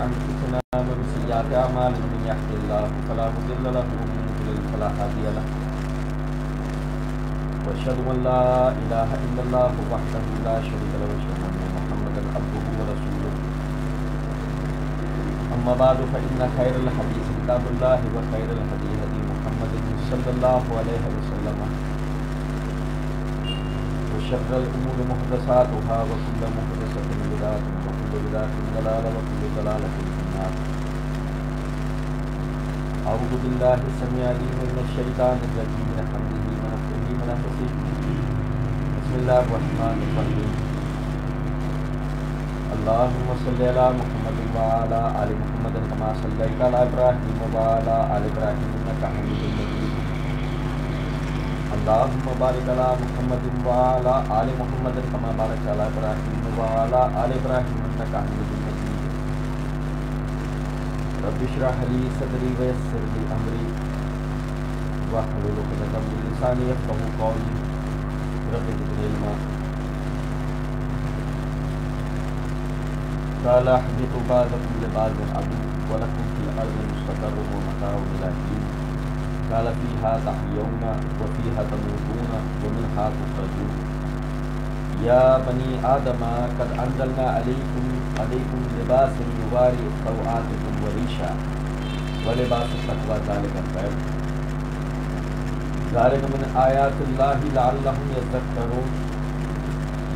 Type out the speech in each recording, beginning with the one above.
أنفسنا ومن سيئات أعمالنا من يهد الله فلا مضل له ومن يضلل فلا هادي له وأشهد أن لا إله إلا الله وحده لا شريك له وأشهد أن محمدا عبده ورسوله أما بعد فإن خير الحديث كتاب الله وخير الهدي هدي محمد صلى الله عليه وسلم وشر الأمور محدثاتها وكل محدثة بدعة وكل بدعة ضلالة وكل ضلالة في النار. أعوذ بالله السميع العليم من الشيطان الرجيم من حمده ونفخه ونفثه. بسم الله الرحمن الرحيم. اللهم صل على محمد وعلى آل محمد كما صليت على إبراهيم وعلى آل إبراهيم إنك حميد مجيد. اللهم بارك على محمد وعلى آل محمد كما باركت على إبراهيم وعلى آل إبراهيم إنك حميد مجيد. رب اشرح لي صدري ويسر لي أمري واحلل عقدة من لساني يفقهوا قولي. رب زدني علما. قال اهبطوا بعضكم لبعض عدو ولكم في الأرض مستقر ومتاع إلى حين. قال فيها تحيون وفيها تموتون ومنها تخرجون. يا بني آدم قد أنزلنا عليكم لباسا يواري سوآتكم وريشا ولباس التقوى ذلك خير. ذلك من آيات الله لعلهم يذكرون.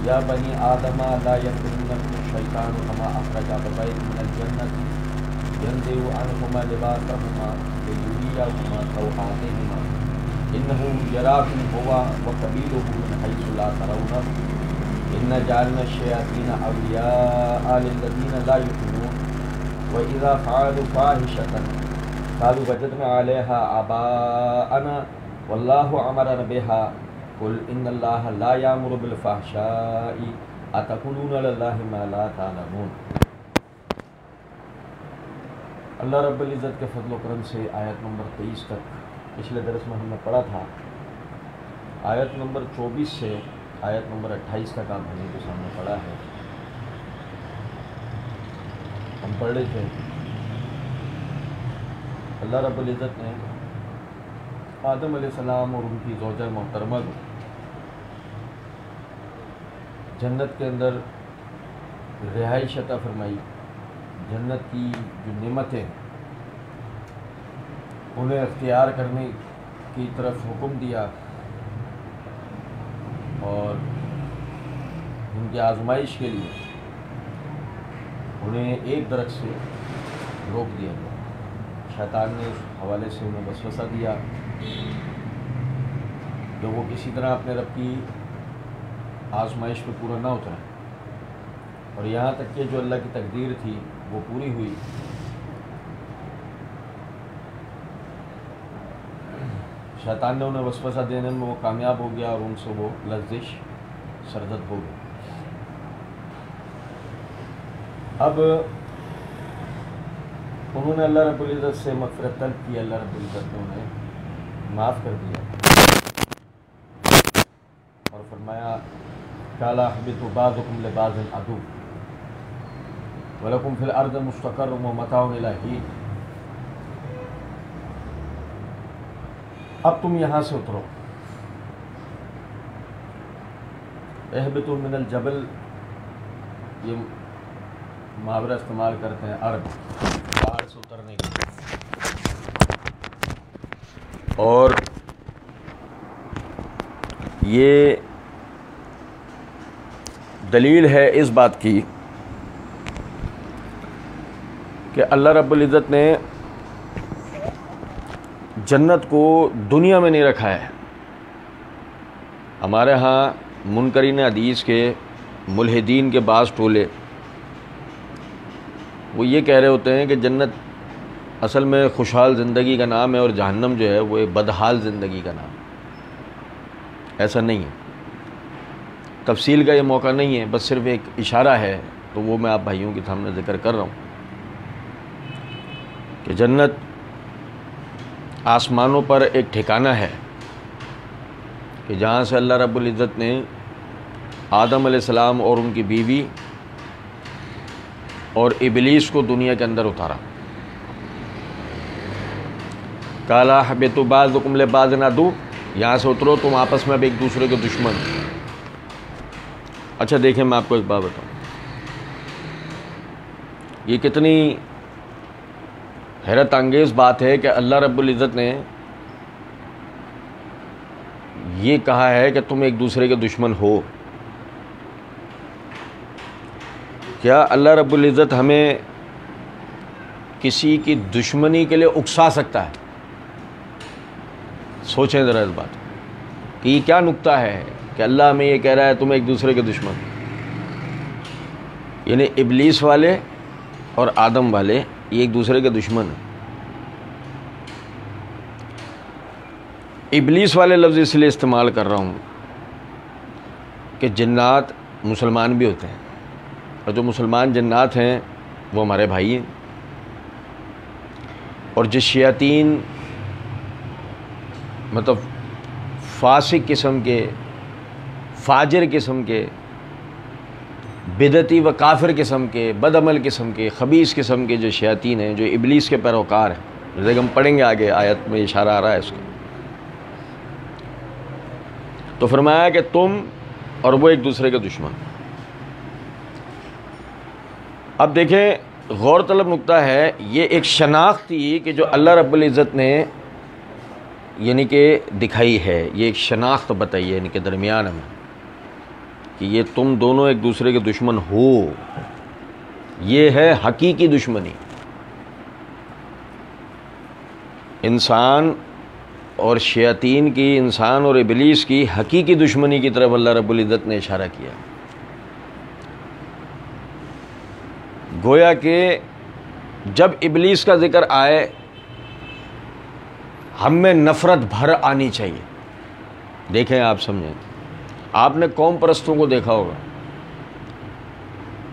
يا بني آدم لا يفتننكم الشيطان كما أخرج أبويكم من الجنة ينزع عنهما لباسهما ليريهما سوآتهما إنه يراكم هو وقبيله من حيث لا ترونه إنا جعلنا الشياطين أولياء للذين لا يؤمنون وإذا فعلوا فاحشة قالوا وجدنا عليها آباءنا والله أمرنا بها قل إن الله لا يأمر بالفحشاء أتقولون على الله ما لا تعلمون. اللہ رب العزت کے فضل و کرم سے آیت نمبر 23 تک پچھلے درس میں ہم نے پڑھا تھا. آیت نمبر 24 سے آیت نمبر 28 تک آپ بھائی کے سامنے پڑھا ہے. ہم پڑھ رہے تھے اللہ رب العزت نے آدم علیہ السلام اور ان کی زوجہ محترمہ کو جنت کے اندر رہائش عطا فرمائی. جنت کی جو نعمتیں انہیں اختیار کرنے کی طرف حکم دیا اور ان کی آزمائش کے لیے انہیں ایک درخت سے روک دیا گیا. شیطان نے اس حوالے سے انہیں وسوسہ دیا کہ وہ کسی طرح اپنے رب کی آزمائش پہ پورا نہ اتریں اور یہاں تک کہ جو اللہ کی تقدیر تھی وہ پوری ہوئی. شیطان نے انہیں وسوسہ دینے میں وہ کامیاب ہو گیا اور ان سے وہ لغزش سرزد ہو گئی. اب انہوں نے اللہ رب العزت سے مغفرت طلب کی. اللہ رب العزت نے انہیں معاف کر دیا اور فرمایا قال اهبطوا بعضكم لبعض عدو وَلَكُمْ فِي الْأَرْضِ مُسْتَقَرٌّ وَمَتَاعٌ إِلَىٰ حِينٍ. اب تم یہاں سے اترو. اہبطوا من الجبل یہ محاورہ استعمال کرتے ہیں عرب پہاڑ سے اترنے کے لیے. اور یہ دلیل ہے اس بات کی کہ اللہ رب العزت نے جنت کو دنیا میں نہیں رکھا ہے. ہمارے ہاں منکرین حدیث کے ملحدین کے بعض ٹولے وہ یہ کہہ رہے ہوتے ہیں کہ جنت اصل میں خوشحال زندگی کا نام ہے اور جہنم جو ہے وہ ایک بدحال زندگی کا نام ہے. ایسا نہیں ہے. تفصیل کا یہ موقع نہیں ہے, بس صرف ایک اشارہ ہے, تو وہ میں آپ بھائیوں کے سامنے ذکر کر رہا ہوں کہ جنت آسمانوں پر ایک ٹھکانہ ہے کہ جہاں سے اللہ رب العزت نے آدم علیہ السلام اور ان کی بیوی اور ابلیس کو دنیا کے اندر اتارا. قالا اہبطوا بعضکم لبعض عدو، یہاں سے اترو، تم آپس میں اب ایک دوسرے کے دشمن. اچھا دیکھیں، میں آپ کو ایک بات بتاؤں، یہ کتنی حیرت انگیز بات ہے کہ اللہ رب العزت نے یہ کہا ہے کہ تم ایک دوسرے کے دشمن ہو. کیا اللہ رب العزت ہمیں کسی کی دشمنی کے لیے اکسا سکتا ہے؟ سوچیں ذرا اس بات کہ یہ کیا نکتہ ہے کہ اللہ ہمیں یہ کہہ رہا ہے تم ایک دوسرے کے دشمن. یعنی ابلیس والے اور آدم والے یہ ایک دوسرے کے دشمن ہیں. ابلیس والے لفظ اس لیے استعمال کر رہا ہوں کہ جنات مسلمان بھی ہوتے ہیں، اور جو مسلمان جنات ہیں وہ ہمارے بھائی ہیں، اور جو شیاطین مطلب فاسق قسم کے، فاجر قسم کے، بدعتی و کافر قسم کے، بد عمل قسم کے، خبیث قسم کے جو شیاطین ہیں، جو ابلیس کے پیروکار ہیں، جیسے ہم پڑھیں گے آگے آیت میں اشارہ آ رہا ہے اس کو. تو فرمایا کہ تم اور وہ ایک دوسرے کے دشمن. اب دیکھیں، غور طلب نکتہ ہے، یہ ایک شناخت تھی کہ جو اللہ رب العزت نے یعنی کہ دکھائی ہے، یہ ایک شناخت بتائی ہے یعنی کہ درمیان میں کہ یہ تم دونوں ایک دوسرے کے دشمن ہو. یہ ہے حقیقی دشمنی. انسان اور شیاطین کی، انسان اور ابلیس کی حقیقی دشمنی کی طرف اللہ رب العزت نے اشارہ کیا. گویا کہ جب ابلیس کا ذکر آئے ہم میں نفرت بھر آنی چاہیے. دیکھیں، آپ سمجھیں، آپ نے قوم پرستوں کو دیکھا ہوگا،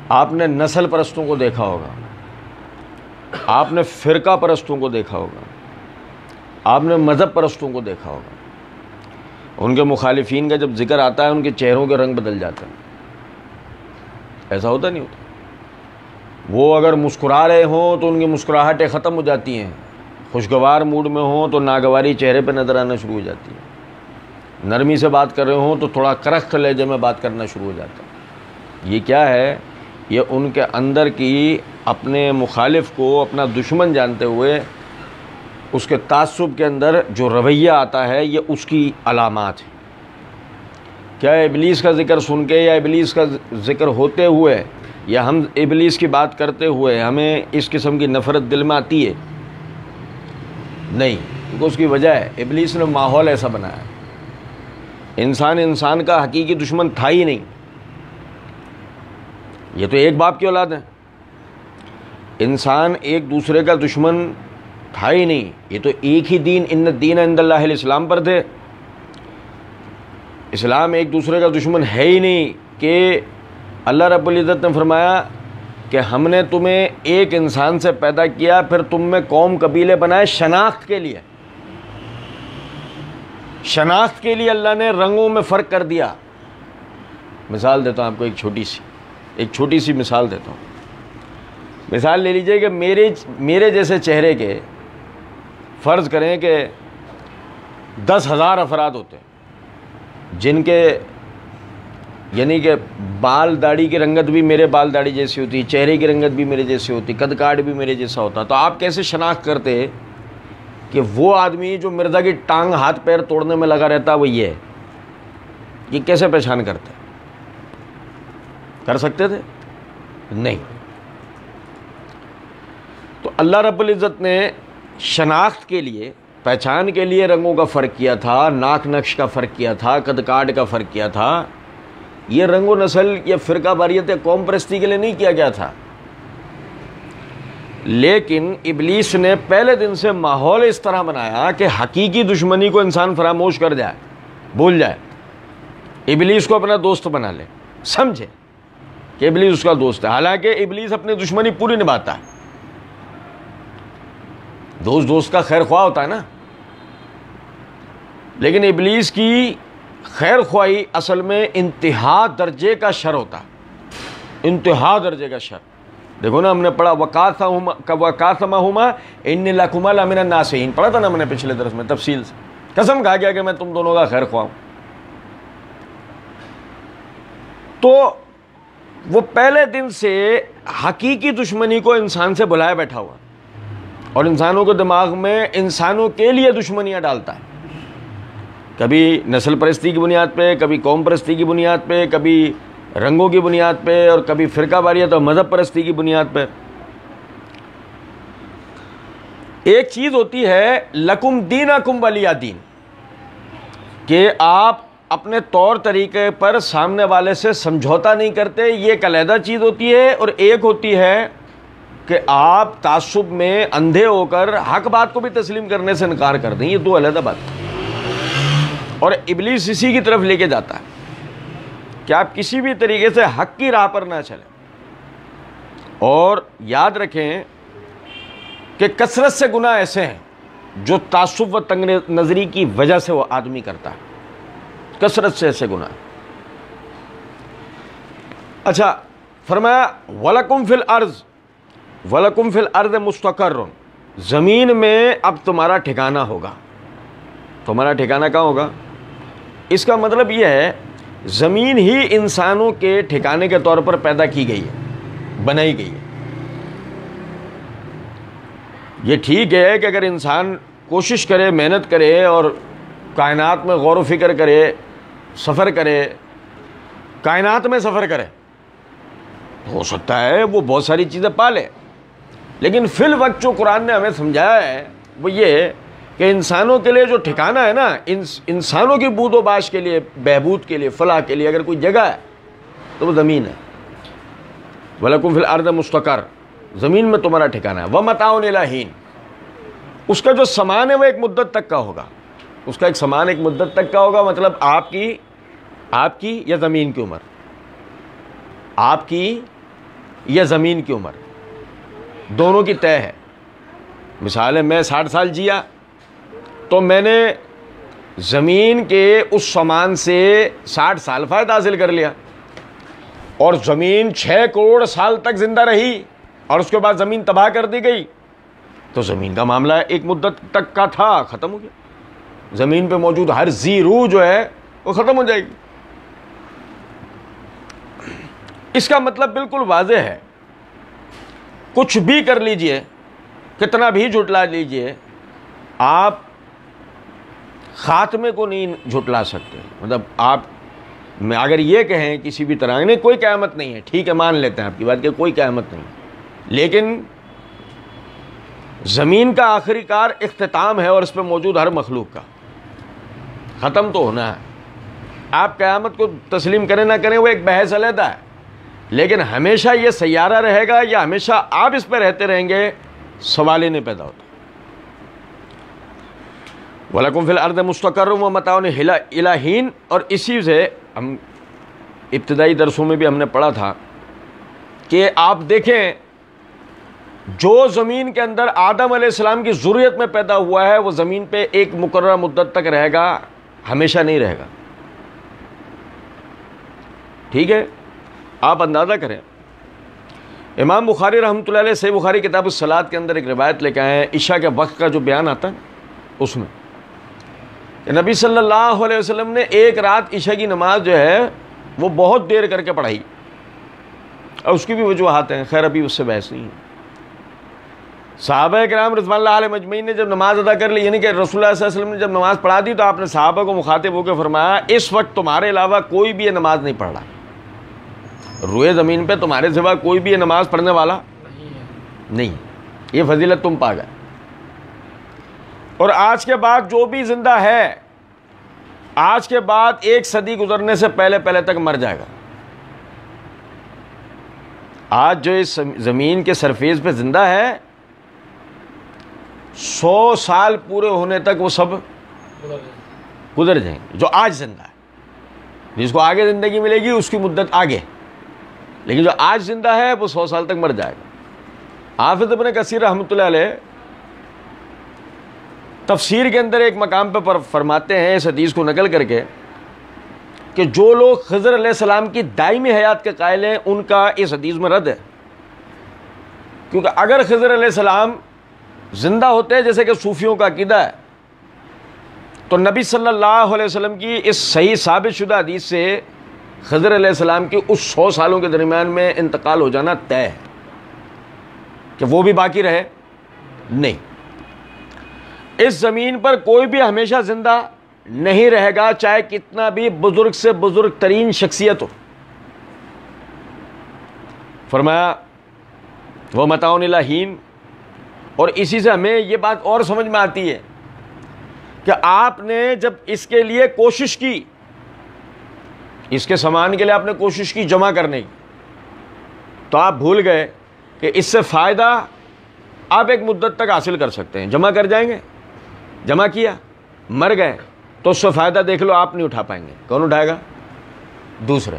آپ نے نسل پرستوں کو دیکھا ہوگا، آپ نے فرقہ پرستوں کو دیکھا ہوگا، آپ نے مذہب پرستوں کو دیکھا ہوگا. ان کے مخالفین کا جب ذکر آتا ہے ان کے چہروں کے رنگ بدل جاتے ہیں. ایسا ہوتا نہیں ہوتا؟ وہ اگر مسکرا رہے ہوں تو ان کی مسکراہٹیں ختم ہو جاتی ہیں، خوشگوار موڈ میں ہوں تو ناگواری چہرے پہ نظر آنا شروع ہو جاتی ہے، نرمی سے بات کر رہے ہوں تو تھوڑا کرخت لہجے میں بات کرنا شروع ہو جاتا ہے. یہ کیا ہے؟ یہ ان کے اندر کی اپنے مخالف کو اپنا دشمن جانتے ہوئے اس کے تعصب کے اندر جو رویہ آتا ہے، یہ اس کی علامات ہیں. کیا ابلیس کا ذکر سن کے یا ابلیس کا ذکر ہوتے ہوئے یا ہم ابلیس کی بات کرتے ہوئے ہمیں اس قسم کی نفرت دل میں آتی ہے؟ نہیں، کیونکہ اس کی وجہ ہے ابلیس نے ماحول ایسا بنایا. انسان کا حقیقی دشمن تھا ہی نہیں. یہ تو ایک باپ کی اولاد ہے، انسان ایک دوسرے کا دشمن تھا ہی نہیں. یہ تو ایک ہی دین، ان الدین عند اللہ الاسلام پر تھے. اسلام ایک دوسرے کا دشمن ہے ہی نہیں کہ اللہ رب العزت نے فرمایا کہ ہم نے تمہیں ایک انسان سے پیدا کیا، پھر تم میں قوم قبیلے بنائے شناخت کے لیے. شناخت کے لیے اللہ نے رنگوں میں فرق کر دیا. مثال دیتا ہوں آپ کو، ایک چھوٹی سی مثال دیتا ہوں. مثال لے لیجئے کہ میرے جیسے چہرے کے فرض کریں کہ 10,000 افراد ہوتے ہیں جن کے یعنی کہ بال داڑھی کی رنگت بھی میرے بال داڑھی جیسی ہوتی، چہرے کی رنگت بھی میرے جیسی ہوتی، قد کاٹ بھی میرے جیسا ہوتا. تو آپ کیسے شناخت کرتے کہ وہ آدمی جو مرزا کی ٹانگ ہاتھ پیر توڑنے میں لگا رہتا وہ یہ ہے؟ یہ کیسے پہچان کرتے؟ کر سکتے تھے؟ نہیں. تو اللہ رب العزت نے شناخت کے لیے، پہچان کے لیے رنگوں کا فرق کیا تھا، ناک نقش کا فرق کیا تھا، قد کاٹ کا فرق کیا تھا. یہ رنگ و نسل یا فرقہ واریت قوم پرستی کے لیے نہیں کیا گیا تھا. لیکن ابلیس نے پہلے دن سے ماحول اس طرح بنایا کہ حقیقی دشمنی کو انسان فراموش کر جائے، بھول جائے، ابلیس کو اپنا دوست بنا لے، سمجھے کہ ابلیس اس کا دوست ہے. حالانکہ ابلیس اپنی دشمنی پوری نبھاتا ہے. دوست کا خیر خواہ ہوتا ہے نا، لیکن ابلیس کی خیر خواہی اصل میں انتہا درجے کا شر ہوتا ہے. انتہا درجے کا شر. دیکھو نا ہم نے پڑھا وقاسمہما انی لکما لمن الناصحین، پڑھا تھا نا ہم نے پچھلے درس میں تفصیل سے، قسم کھا گیا کہ میں تم دونوں کا خیر خواہ ہوں۔ تو وہ پہلے دن سے حقیقی دشمنی کو انسان سے بلائے بیٹھا ہوا اور انسانوں کے دماغ میں انسانوں کے لیے دشمنیاں ڈالتا ہے، کبھی نسل پرستی کی بنیاد پہ، کبھی قوم پرستی کی بنیاد پہ، کبھی رنگوں کی بنیاد پہ، اور کبھی فرقہ واریت اور مذہب پرستی کی بنیاد پہ۔ ایک چیز ہوتی ہے لکم دینکم ولی دین، کہ آپ اپنے طور طریقے پر سامنے والے سے سمجھوتا نہیں کرتے، یہ ایک علیحدہ چیز ہوتی ہے، اور ایک ہوتی ہے کہ آپ تعصب میں اندھے ہو کر حق بات کو بھی تسلیم کرنے سے انکار کر دیں، یہ دو علیحدہ بات ہے۔ اور ابلیس اسی کی طرف لے کے جاتا ہے کہ آپ کسی بھی طریقے سے حق کی راہ پر نہ چلیں، اور یاد رکھیں کہ کثرت سے گناہ ایسے ہیں جو تعصب و تنگ نظری کی وجہ سے وہ آدمی کرتا ہے، کثرت سے ایسے گناہ۔ اچھا فرمایا وَلَكُمْ فِي الْأَرْضِ وَلَكُمْ فِي الْأَرْضِ مُسْتَقَرٌ، زمین میں اب تمہارا ٹھکانہ ہوگا۔ تمہارا ٹھکانہ کہاں ہوگا؟ اس کا مطلب یہ ہے زمین ہی انسانوں کے ٹھکانے کے طور پر پیدا کی گئی ہے، بنائی گئی ہے۔ یہ ٹھیک ہے کہ اگر انسان کوشش کرے، محنت کرے اور کائنات میں غور و فکر کرے، سفر کرے، کائنات میں سفر کرے، ہو سکتا ہے وہ بہت ساری چیزیں پالے، لیکن فی الوقت جو قرآن نے ہمیں سمجھایا ہے وہ یہ کہ انسانوں کے لیے جو ٹھکانہ ہے نا، انسانوں کی بود و باش کے لیے، بہبود کے لیے، فلاح کے لیے اگر کوئی جگہ ہے تو وہ زمین ہے۔ وَلَكُمْ فِي الْأَرْضِ مُسْتَقَرٌ، زمین میں تمہارا ٹھکانہ ہے۔ وَمَتَاعٌ إِلَىٰ حِينٍ، اس کا جو سامان ہے وہ ایک مدت تک کا ہوگا، اس کا ایک سامان ایک مدت تک کا ہوگا، مطلب آپ کی یا زمین کی عمر، آپ کی یا زمین کی عمر دونوں کی طے ہے۔ مثال ہے میں 60 سال جیا تو میں نے زمین کے اس سامان سے 60 سال فائدہ حاصل کر لیا، اور زمین 6 کروڑ سال تک زندہ رہی اور اس کے بعد زمین تباہ کر دی گئی، تو زمین کا معاملہ ایک مدت تک کا تھا، ختم ہو گیا۔ زمین پہ موجود ہر ذی روح جو ہے وہ ختم ہو جائے گی۔ اس کا مطلب بالکل واضح ہے، کچھ بھی کر لیجئے، کتنا بھی جھٹلا لیجئے، آپ خاتمے کو نہیں جھٹلا سکتے۔ مطلب آپ میں اگر یہ کہیں کسی بھی طرح نہیں کوئی قیامت نہیں ہے، ٹھیک ہے مان لیتے ہیں آپ کی بات کہ کوئی قیامت نہیں، لیکن زمین کا آخری کار اختتام ہے، اور اس پہ موجود ہر مخلوق کا ختم تو ہونا ہے۔ آپ قیامت کو تسلیم کریں نہ کریں وہ ایک بحث علیحدہ ہے، لیکن ہمیشہ یہ سیارہ رہے گا یا ہمیشہ آپ اس پہ رہتے رہیں گے، سوال ہی نہیں پیدا ہوتا۔ وَلَكُمْ فِي الْأَرْضِ مُسْتَقَرٌ وَمَتَاعٌ إِلَىٰ حِينٍ، اور اسی سے ہم ابتدائی درسوں میں بھی ہم نے پڑھا تھا کہ آپ دیکھیں جو زمین کے اندر آدم علیہ السلام کی ذریت میں پیدا ہوا ہے وہ زمین پہ ایک مقررہ مدت تک رہے گا، ہمیشہ نہیں رہے گا، ٹھیک ہے؟ آپ اندازہ کریں، امام بخاری رحمۃ اللہ علیہ صحیح بخاری کتاب الصلاۃ کے اندر ایک روایت لے کے آئے ہیں، عشاء کے وقت کا جو بیان آتا ہے اس میں کہ نبی صلی اللہ علیہ وسلم نے ایک رات عشاء کی نماز جو ہے وہ بہت دیر کر کے پڑھائی، اور اس کی بھی وجوہات ہیں، خیر ابھی اس سے بحث نہیں ہے۔ صحابہ کرام رضوان اللہ علیہ مجمعین نے جب نماز ادا کر لی، یعنی کہ رسول اللہ صلی اللہ علیہ وسلم نے جب نماز پڑھا دی تو آپ نے صحابہ کو مخاطب ہو کے فرمایا اس وقت تمہارے علاوہ کوئی بھی یہ نماز نہیں پڑھ رہا، روئے زمین پہ تمہارے سوا کوئی بھی یہ نماز پڑھنے والا نہیں، یہ فضیلت تم پا گئے۔ اور آج کے بعد جو بھی زندہ ہے، آج کے بعد 1 صدی گزرنے سے پہلے تک مر جائے گا۔ آج جو اس زمین کے سرفیس پہ زندہ ہے 100 سال پورے ہونے تک وہ سب گزر جائیں گے، جو آج زندہ ہے۔ جس کو آگے زندگی ملے گی اس کی مدت آگے، لیکن جو آج زندہ ہے وہ 100 سال تک مر جائے گا۔ حافظ ابن کثیر رحمۃ اللہ علیہ تفسیر کے اندر ایک مقام پہ فرماتے ہیں اس حدیث کو نقل کر کے کہ جو لوگ خضر علیہ السلام کی دائمی حیات کے قائل ہیں ان کا اس حدیث میں رد ہے، کیونکہ اگر خضر علیہ السلام زندہ ہوتے جیسے کہ صوفیوں کا عقیدہ ہے تو نبی صلی اللہ علیہ وسلم کی اس صحیح ثابت شدہ حدیث سے خضر علیہ السلام کی اس 100 سالوں کے درمیان میں انتقال ہو جانا طے ہے کہ وہ بھی باقی رہے نہیں. اس زمین پر کوئی بھی ہمیشہ زندہ نہیں رہے گا چاہے کتنا بھی بزرگ سے بزرگ ترین شخصیت ہو. فرمایا وہ متاع الی حین. اور اسی سے ہمیں یہ بات اور سمجھ میں آتی ہے کہ آپ نے جب اس کے لیے کوشش کی, اس کے سامان کے لیے آپ نے کوشش کی جمع کرنے کی, تو آپ بھول گئے کہ اس سے فائدہ آپ ایک مدت تک حاصل کر سکتے ہیں. جمع کر جائیں گے, جمع کیا, مر گئے تو اس سے فائدہ دیکھ لو آپ نہیں اٹھا پائیں گے. کون اٹھائے گا؟ دوسرے.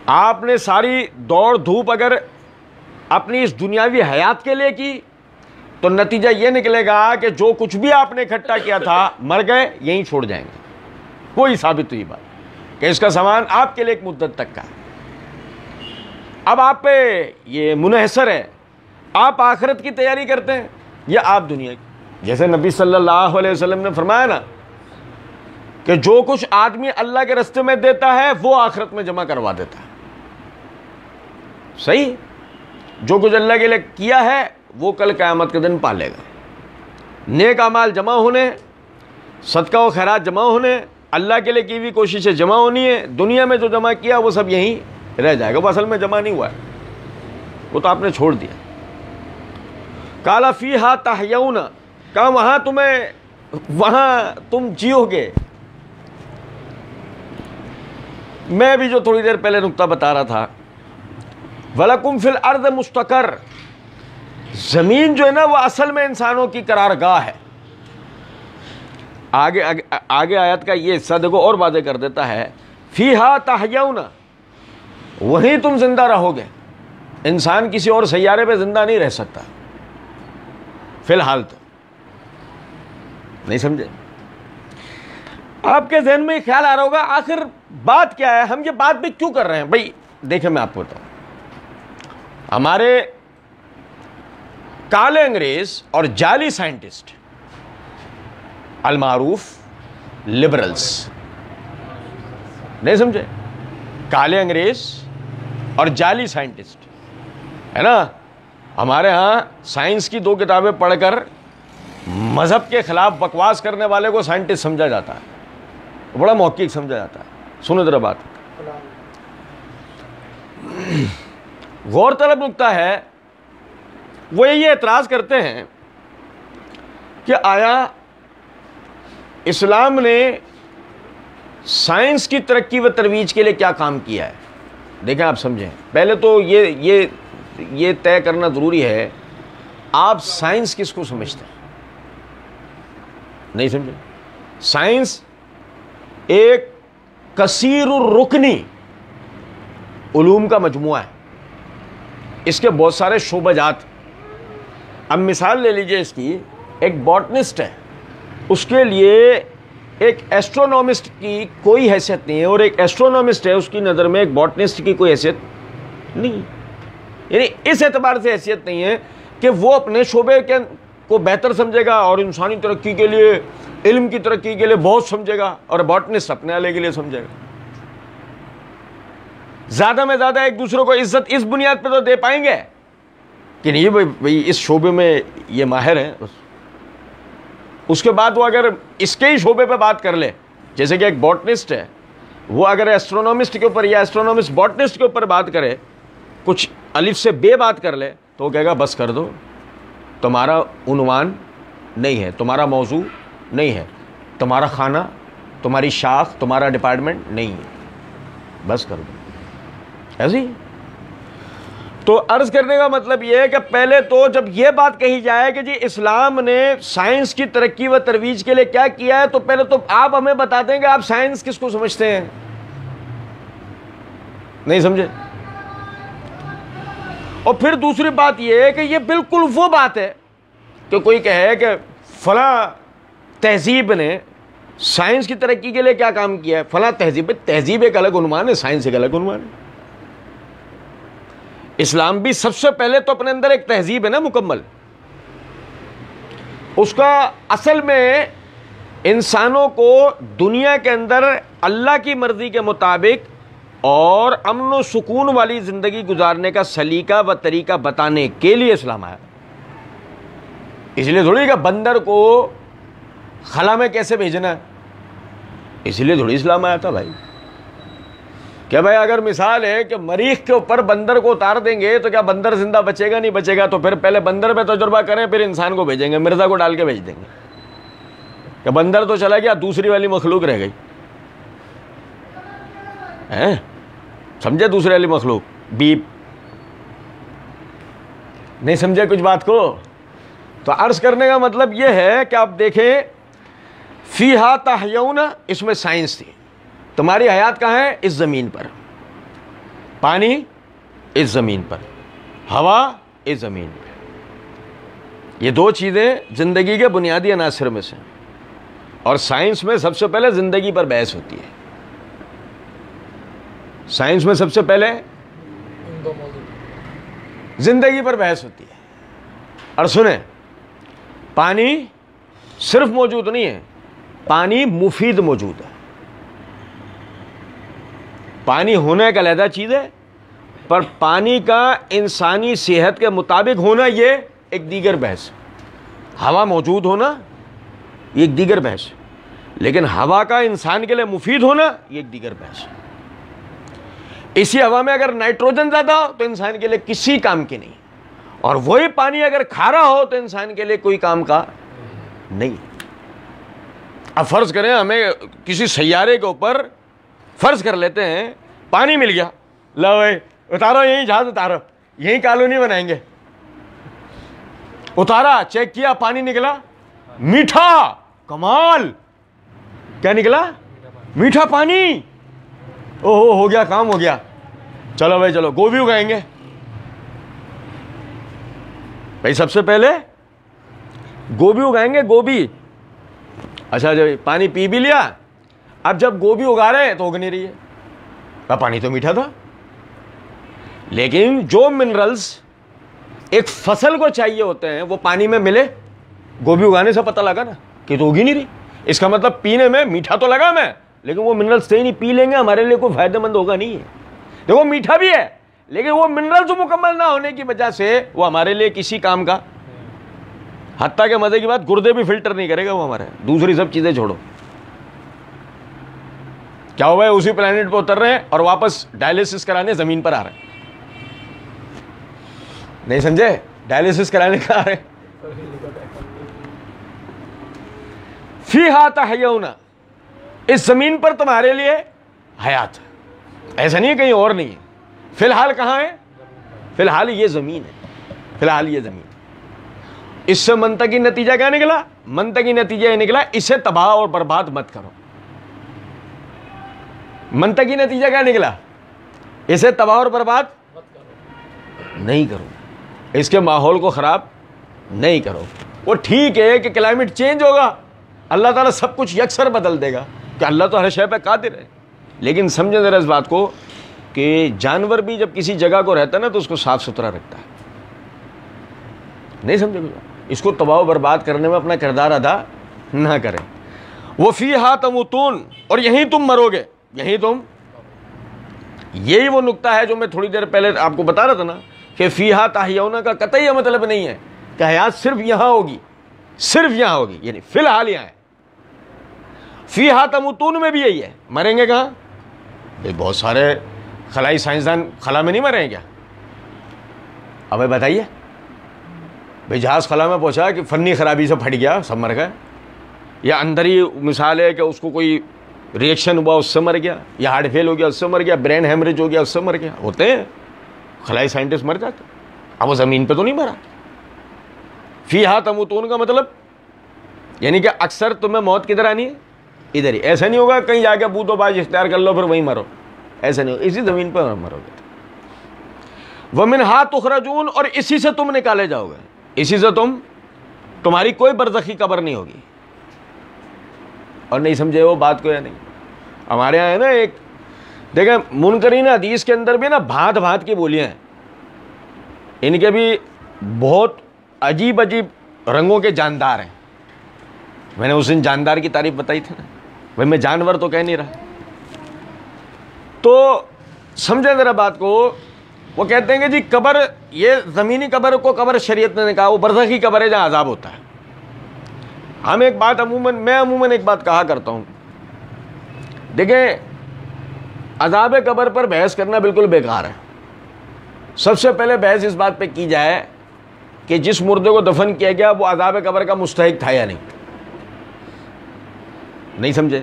آپ نے ساری دوڑ دھوپ اگر اپنی اس دنیاوی حیات کے لیے کی تو نتیجہ یہ نکلے گا کہ جو کچھ بھی آپ نے اکٹھا کیا تھا مر گئے یہیں چھوڑ جائیں گے. کوئی ثابت ہوئی بات کہ اس کا سامان آپ کے لیے ایک مدت تک کا ہے. اب آپ پہ یہ منحصر ہے, آپ آخرت کی تیاری کرتے ہیں یا آپ دنیا کی. جیسے نبی صلی اللہ علیہ وسلم نے فرمایا نا کہ جو کچھ آدمی اللہ کے راستے میں دیتا ہے وہ آخرت میں جمع کروا دیتا ہے. صحیح, جو کچھ اللہ کے لیے کیا ہے وہ کل قیامت کے دن پالے گا. نیک اعمال جمع ہونے, صدقہ و خیرات جمع ہونے, اللہ کے لیے کی ہوئی کوششیں جمع ہونی ہے. دنیا میں جو جمع کیا وہ سب یہیں رہ جائے گا, وہ اصل میں جمع نہیں ہوا ہے, وہ تو آپ نے چھوڑ دیا. قال فیہا تحیون, کہا وہاں تم جیو گے. میں بھی جو تھوڑی دیر پہلے نقطہ بتا رہا تھا, وَلَكُمْ فِي الْأَرْضِ مُسْتَقَرٌ, زمین جو ہے نا وہ اصل میں انسانوں کی قرارگاہ ہے. آگے آیت کا یہ حصہ دیکھو اور واضح کر دیتا ہے, فیہا تحیون, وہیں تم زندہ رہو گے. انسان کسی اور سیارے پہ زندہ نہیں رہ سکتا فی الحال تو. نہیں سمجھے؟ آپ کے ذہن میں خیال آ رہا ہوگا آخر بات کیا ہے, ہم یہ بات بھی کیوں کر رہے ہیں. بھائی دیکھیں میں آپ کو بتاؤں, ہمارے کالے انگریز اور جعلی سائنٹسٹ المعروف لبرلز, نہیں سمجھے, کالے انگریز اور جعلی سائنٹسٹ ہے نا. ہمارے ہاں سائنس کی 2 کتابیں پڑھ کر مذہب کے خلاف بکواس کرنے والے کو سائنٹسٹ سمجھا جاتا ہے, بڑا محقق سمجھا جاتا ہے. سنو ذرا بات, غور طلب نکتہ ہے, وہ یہ اعتراض کرتے ہیں کہ آیا اسلام نے سائنس کی ترقی و ترویج کے لیے کیا کام کیا ہے. دیکھیں آپ سمجھیں, پہلے تو یہ طے کرنا ضروری ہے آپ سائنس کس کو سمجھتے ہیں. نہیں سمجھے؟ سائنس ایک کثیر الرکنی علوم کا مجموعہ ہے, اس کے بہت سارے شعبہ جات. اب مثال لے لیجئے اس کی, ایک باٹنسٹ ہے, اس کے لیے ایک ایسٹرونومسٹ کی کوئی حیثیت نہیں ہے, اور ایک ایسٹرونومسٹ ہے اس کی نظر میں ایک باٹنسٹ کی کوئی حیثیت نہیں, یعنی اس اعتبار سے حیثیت نہیں ہے کہ وہ اپنے شعبے کو بہتر سمجھے گا اور انسانی ترقی کے لیے, علم کی ترقی کے لیے بہت سمجھے گا, اور باٹنسٹ اپنے والے کے لیے سمجھے گا. زیادہ میں زیادہ ایک دوسرے کو عزت اس بنیاد پہ تو دے پائیں گے کہ نہیں بھائی اس شعبے میں یہ ماہر ہیں. اس کے بعد وہ اگر اس کے ہی شعبے پہ بات کر لے, جیسے کہ ایک باٹنسٹ ہے, وہ اگر ایسٹرونومسٹ کے اوپر یا ایسٹرونومسٹ باٹنسٹ کے اوپر بات کرے, کچھ الف سے بے بات کر لے, تو وہ کہے گا بس کر دو, تمہارا عنوان نہیں ہے, تمہارا موضوع نہیں ہے, تمہارا خانہ, تمہاری شاخ, تمہارا ڈپارٹمنٹ نہیں ہے, بس کر دو. ایسے ہی تو عرض کرنے کا مطلب یہ ہے کہ پہلے تو جب یہ بات کہی جائے کہ جی اسلام نے سائنس کی ترقی و ترویج کے لیے کیا کیا ہے, تو پہلے تو آپ ہمیں بتا دیں کہ آپ سائنس کس کو سمجھتے ہیں. نہیں سمجھے؟ اور پھر دوسری بات یہ ہے کہ یہ بالکل وہ بات ہے کہ کوئی کہے کہ فلاں تہذیب نے سائنس کی ترقی کے لیے کیا کام کیا ہے. فلاں تہذیب ایک الگ عنوان ہے, سائنس ایک الگ عنوان ہے. اسلام بھی سب سے پہلے تو اپنے اندر ایک تہذیب ہے نا مکمل، اس کا اصل میں انسانوں کو دنیا کے اندر اللہ کی مرضی کے مطابق اور امن و سکون والی زندگی گزارنے کا سلیقہ و طریقہ بتانے کے لیے اسلام آیا. اس لیے تھوڑی کہ بندر کو خلا میں کیسے بھیجنا ہے، اس لیے تھوڑی اسلام آیا تھا بھائی. کہ بھائی اگر مثال ہے کہ مریخ کے اوپر بندر کو اتار دیں گے تو کیا بندر زندہ بچے گا؟ نہیں بچے گا. تو پھر پہلے بندر پہ تجربہ کریں، پھر انسان کو بھیجیں گے، مرزا کو ڈال کے بھیج دیں گے. کہ بندر تو چلا گیا، دوسری والی مخلوق رہ گئی. سمجھے؟ دوسری والی مخلوق بیپ. نہیں سمجھے کچھ بات کو؟ تو عرض کرنے کا مطلب یہ ہے کہ آپ دیکھیں فیہا تحیون، اس میں سائنس تھی. تمہاری حیات کہاں ہے؟ اس زمین پر. پانی اس زمین پر، ہوا اس زمین پر. یہ دو چیزیں زندگی کے بنیادی عناصر میں سے. اور سائنس میں سب سے پہلے زندگی پر بحث ہوتی ہے. سائنس میں سب سے پہلے زندگی پر بحث ہوتی ہے. اور سنیں، پانی صرف موجود نہیں ہے، پانی مفید موجود ہے. پانی ہونا ایک علیحدہ چیز ہے، پر پانی کا انسانی صحت کے مطابق ہونا یہ ایک دیگر بحث. ہوا موجود ہونا یہ ایک دیگر بحث، لیکن ہوا کا انسان کے لیے مفید ہونا یہ ایک دیگر بحث. اسی ہوا میں اگر نائٹروجن زیادہ ہو تو انسان کے لیے کسی کام کی نہیں، اور وہی پانی اگر کھارا ہو تو انسان کے لیے کوئی کام کا نہیں. اب فرض کریں ہمیں کسی سیارے کے اوپر فرض کر لیتے ہیں پانی مل گیا، لو بھائی اتارو یہیں جہاز اتارو، یہیں کالونی بنائیں گے. اتارا، چیک کیا، پانی نکلا میٹھا. کمال، کیا نکلا؟ میٹھا پانی. اوہ ہو گیا، کام ہو گیا. چلو بھائی چلو گوبھی اگائیں گے. بھائی سب سے پہلے گوبھی اگائیں گے. گوبھی اچھا جو پانی پی بھی لیا، اب جب گوبھی اگا رہے ہیں تو اگ نہیں رہی ہے. پانی تو میٹھا تھا، لیکن جو منرلز ایک فصل کو چاہیے ہوتے ہیں وہ پانی میں ملے. گوبھی اگانے سے پتہ لگا نا کہ تو اگی نہیں رہی. اس کا مطلب پینے میں میٹھا تو لگا میں، لیکن وہ منرلز سے ہی نہیں. پی لیں گے ہمارے لیے کوئی فائدہ مند ہوگا نہیں ہے. دیکھو میٹھا بھی ہے، لیکن وہ منرلز مکمل نہ ہونے کی وجہ سے وہ ہمارے لیے کسی کام کا، حتیٰ کہ مزے کی بات گردے بھی فلٹر نہیں کرے گا وہ ہمارے. دوسری سب چیزیں چھوڑو. کیا ہوا ہے؟ اسی پلانٹ پہ اتر رہے ہیں اور واپس ڈائلیسس کرانے زمین پر آ رہے ہیں. نہیں سمجھے؟ ڈائلیسس کرانے کا آ رہے ہیں. فیہا تحیون، اس زمین پر تمہارے لیے حیات. ایسا نہیں ہے کہیں اور نہیں ہے. فی الحال کہاں ہے؟ فی الحال یہ زمین ہے. فی الحال یہ زمین. اس سے منطقی نتیجہ کیا نکلا؟ منطقی نتیجہ یہ نکلا اسے تباہ اور برباد مت کرو. منطقی نتیجہ کیا نکلا؟ اسے تباہ اور برباد نہیں کرو، اس کے ماحول کو خراب نہیں کرو. وہ ٹھیک ہے کہ کلائمیٹ چینج ہوگا، اللہ تعالیٰ سب کچھ یکسر بدل دے گا، کہ اللہ تو ہر شے پہ قادر ہے. لیکن سمجھیں ذرا اس بات کو کہ جانور بھی جب کسی جگہ کو رہتا ہے نا تو اس کو صاف ستھرا رکھتا ہے. نہیں سمجھے؟ اس کو تباہ و برباد کرنے میں اپنا کردار ادا نہ کریں. وہ فیہا تموتون، اور یہیں تم مرو گے، یہیں تم. یہی وہ نقطہ ہے جو میں تھوڑی دیر پہلے آپ کو بتا رہا تھا نا کہ فیہا تحیون کا قطعی مطلب نہیں ہے کہ حیات صرف یہاں ہوگی، صرف یہاں ہوگی، یعنی فی الحال یہاں ہے. فیہا تموتون میں بھی یہی ہے. مریں گے کہاں؟ بھائی بہت سارے خلائی سائنسدان خلا میں نہیں مرے ہیں کیا؟ اب بتائیے. بھائی جہاز خلا میں پہنچا کہ فنی خرابی سے پھٹ گیا، سب مر گئے، یا اندر ہی مثال ہے کہ اس کو کوئی ریئیکشن ہوا اس سے مر گیا، یا ہارٹ فیل ہو گیا اس سے مر گیا، برین ہیمریج ہو گیا اس سے مر گیا. ہوتے ہیں خلائی سائنٹسٹ مر جاتے. اب وہ زمین پہ تو نہیں مرا. فیہا تموتون کا مطلب یعنی کہ اکثر تمہیں موت کدھر آنی ہے؟ ادھر ہی. ایسا نہیں ہوگا کہیں جا کے بوت و باج اختیار کر لو پھر وہیں مرو، ایسا نہیں ہوگا. اسی زمین پہ مرو گے. وَمِنْهَا تُخْرَجُونَ، اور اسی سے تم نکالے جاؤ گے. اسی سے تمہاری کوئی برزخی قبر نہیں ہوگی. اور نہیں سمجھے وہ بات کو یا نہیں؟ ہمارے یہاں ہے نا ایک دیکھیں منکرین حدیث کے اندر بھی نا بھانت بھانت کی بولیاں ہیں. ان کے بھی بہت عجیب عجیب رنگوں کے جاندار ہیں. میں نے اس دن جاندار کی تعریف بتائی تھی نا, بھائی میں جانور تو کہہ نہیں رہا. تو سمجھیں ذرا بات کو. وہ کہتے ہیں کہ جی قبر, یہ زمینی قبر کو قبر شریعت نے کہا وہ برزخی قبر ہے جہاں عذاب ہوتا ہے. ہم ایک بات میں عموماً ایک بات کہا کرتا ہوں, دیکھیں عذاب قبر پر بحث کرنا بالکل بیکار ہے. سب سے پہلے بحث اس بات پہ کی جائے کہ جس مردے کو دفن کیا گیا وہ عذاب قبر کا مستحق تھا یا نہیں سمجھے.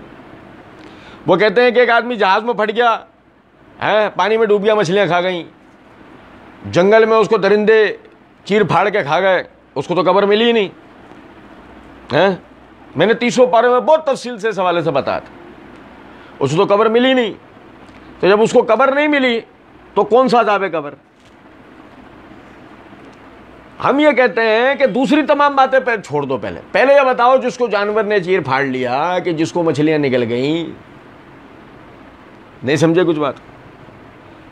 وہ کہتے ہیں کہ ایک آدمی جہاز میں پھٹ گیا ہے, پانی میں ڈوب گیا, مچھلیاں کھا گئیں, جنگل میں اس کو درندے چیر پھاڑ کے کھا گئے, اس کو تو قبر ملی ہی نہیں ہے. میں نے 30 پارے میں بہت تفصیل سے اس حوالے سے بتایا تھا, اس کو تو قبر ملی نہیں. تو جب اس کو قبر نہیں ملی تو کون سا عذاب قبر. ہم یہ کہتے ہیں کہ دوسری تمام باتیں چھوڑ دو, پہلے یہ بتاؤ جس کو جانور نے چیر پھاڑ لیا, کہ جس کو مچھلیاں نکل گئیں, نہیں سمجھے کچھ بات,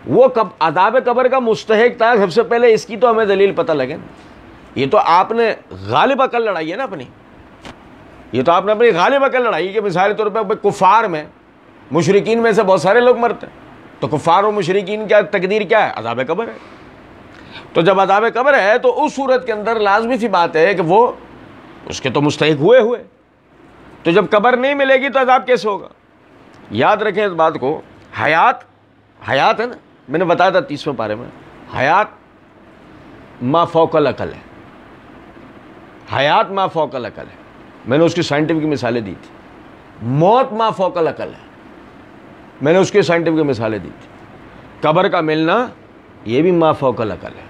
وہ عذاب قبر کا مستحق تھا. سب سے پہلے اس کی تو ہمیں دلیل پتہ لگے نا. یہ تو آپ نے غالب عقل لڑائی ہے نا اپنی, یہ تو آپ نے اپنی غالب عقل لڑائی کہ مثال طور پہ کفار میں مشرکین میں سے بہت سارے لوگ مرتے ہیں, تو کفار اور مشرکین کیا تقدیر کیا ہے, عذاب قبر ہے. تو جب عذاب قبر ہے تو اس صورت کے اندر لازمی سی بات ہے کہ وہ اس کے تو مستحق ہوئے. تو جب قبر نہیں ملے گی تو عذاب کیسے ہوگا. یاد رکھیں اس بات کو. حیات ہے نا, میں نے بتایا تھا 30ویں پارے میں, حیات ما فوق العقل ہے. حیات ما فوق العقل ہے. میں نے اس کی سائنٹیفک مثالیں دی تھی. موت ما فوق العقل ہے, میں نے اس کی سائنٹیفک مثالیں دی تھی. قبر کا ملنا یہ بھی ما فوق العقل ہے.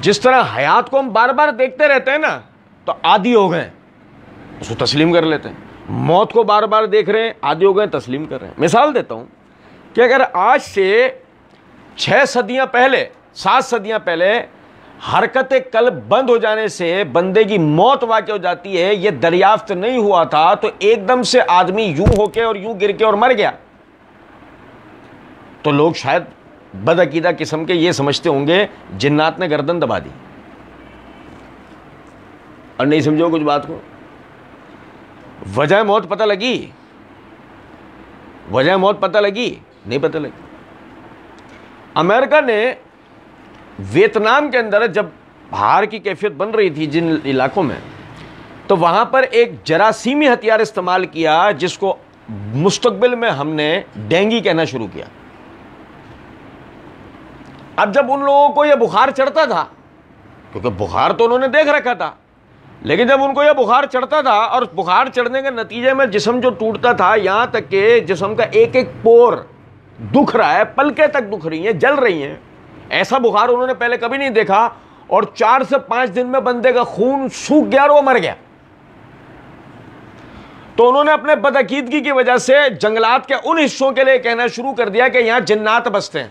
جس طرح حیات کو ہم بار بار دیکھتے رہتے ہیں نا تو عادی ہو گئے, اس کو تسلیم کر لیتے ہیں. موت کو بار بار دیکھ رہے ہیں, عادی ہو گئے, تسلیم کر رہے ہیں. مثال دیتا ہوں کہ اگر آج سے 6 صدیاں پہلے 7 صدیاں پہلے حرکت قلب بند ہو جانے سے بندے کی موت واقع ہو جاتی ہے, یہ دریافت نہیں ہوا تھا, تو ایک دم سے آدمی یوں ہو کے اور یوں گر کے اور مر گیا, تو لوگ شاید بدعقیدہ قسم کے یہ سمجھتے ہوں گے جنات نے گردن دبا دی. اور نہیں سمجھو کچھ بات کو. وجہ موت پتہ لگی, وجہ موت پتہ لگی نہیں پتہ لگی. امریکہ نے ویتنام کے اندر جب بہار کی کیفیت بن رہی تھی جن علاقوں میں, تو وہاں پر ایک جراثیمی ہتھیار استعمال کیا جس کو مستقبل میں ہم نے ڈینگی کہنا شروع کیا. اب جب ان لوگوں کو یہ بخار چڑھتا تھا, کیونکہ بخار تو انہوں نے دیکھ رکھا تھا, لیکن جب ان کو یہ بخار چڑھتا تھا اور بخار چڑھنے کے نتیجے میں جسم جو ٹوٹتا تھا, یہاں تک کہ جسم کا ایک ایک پور دکھ رہا ہے, پلکیں تک دکھ رہی ہیں, جل رہی ہیں, ایسا بخار انہوں نے پہلے کبھی نہیں دیکھا. اور 4 سے 5 دن میں بندے کا خون سوکھ گیا اور وہ مر گیا. تو انہوں نے اپنے بدعقیدگی کی وجہ سے جنگلات کے ان حصوں کے لیے کہنا شروع کر دیا کہ یہاں جنات بستے ہیں,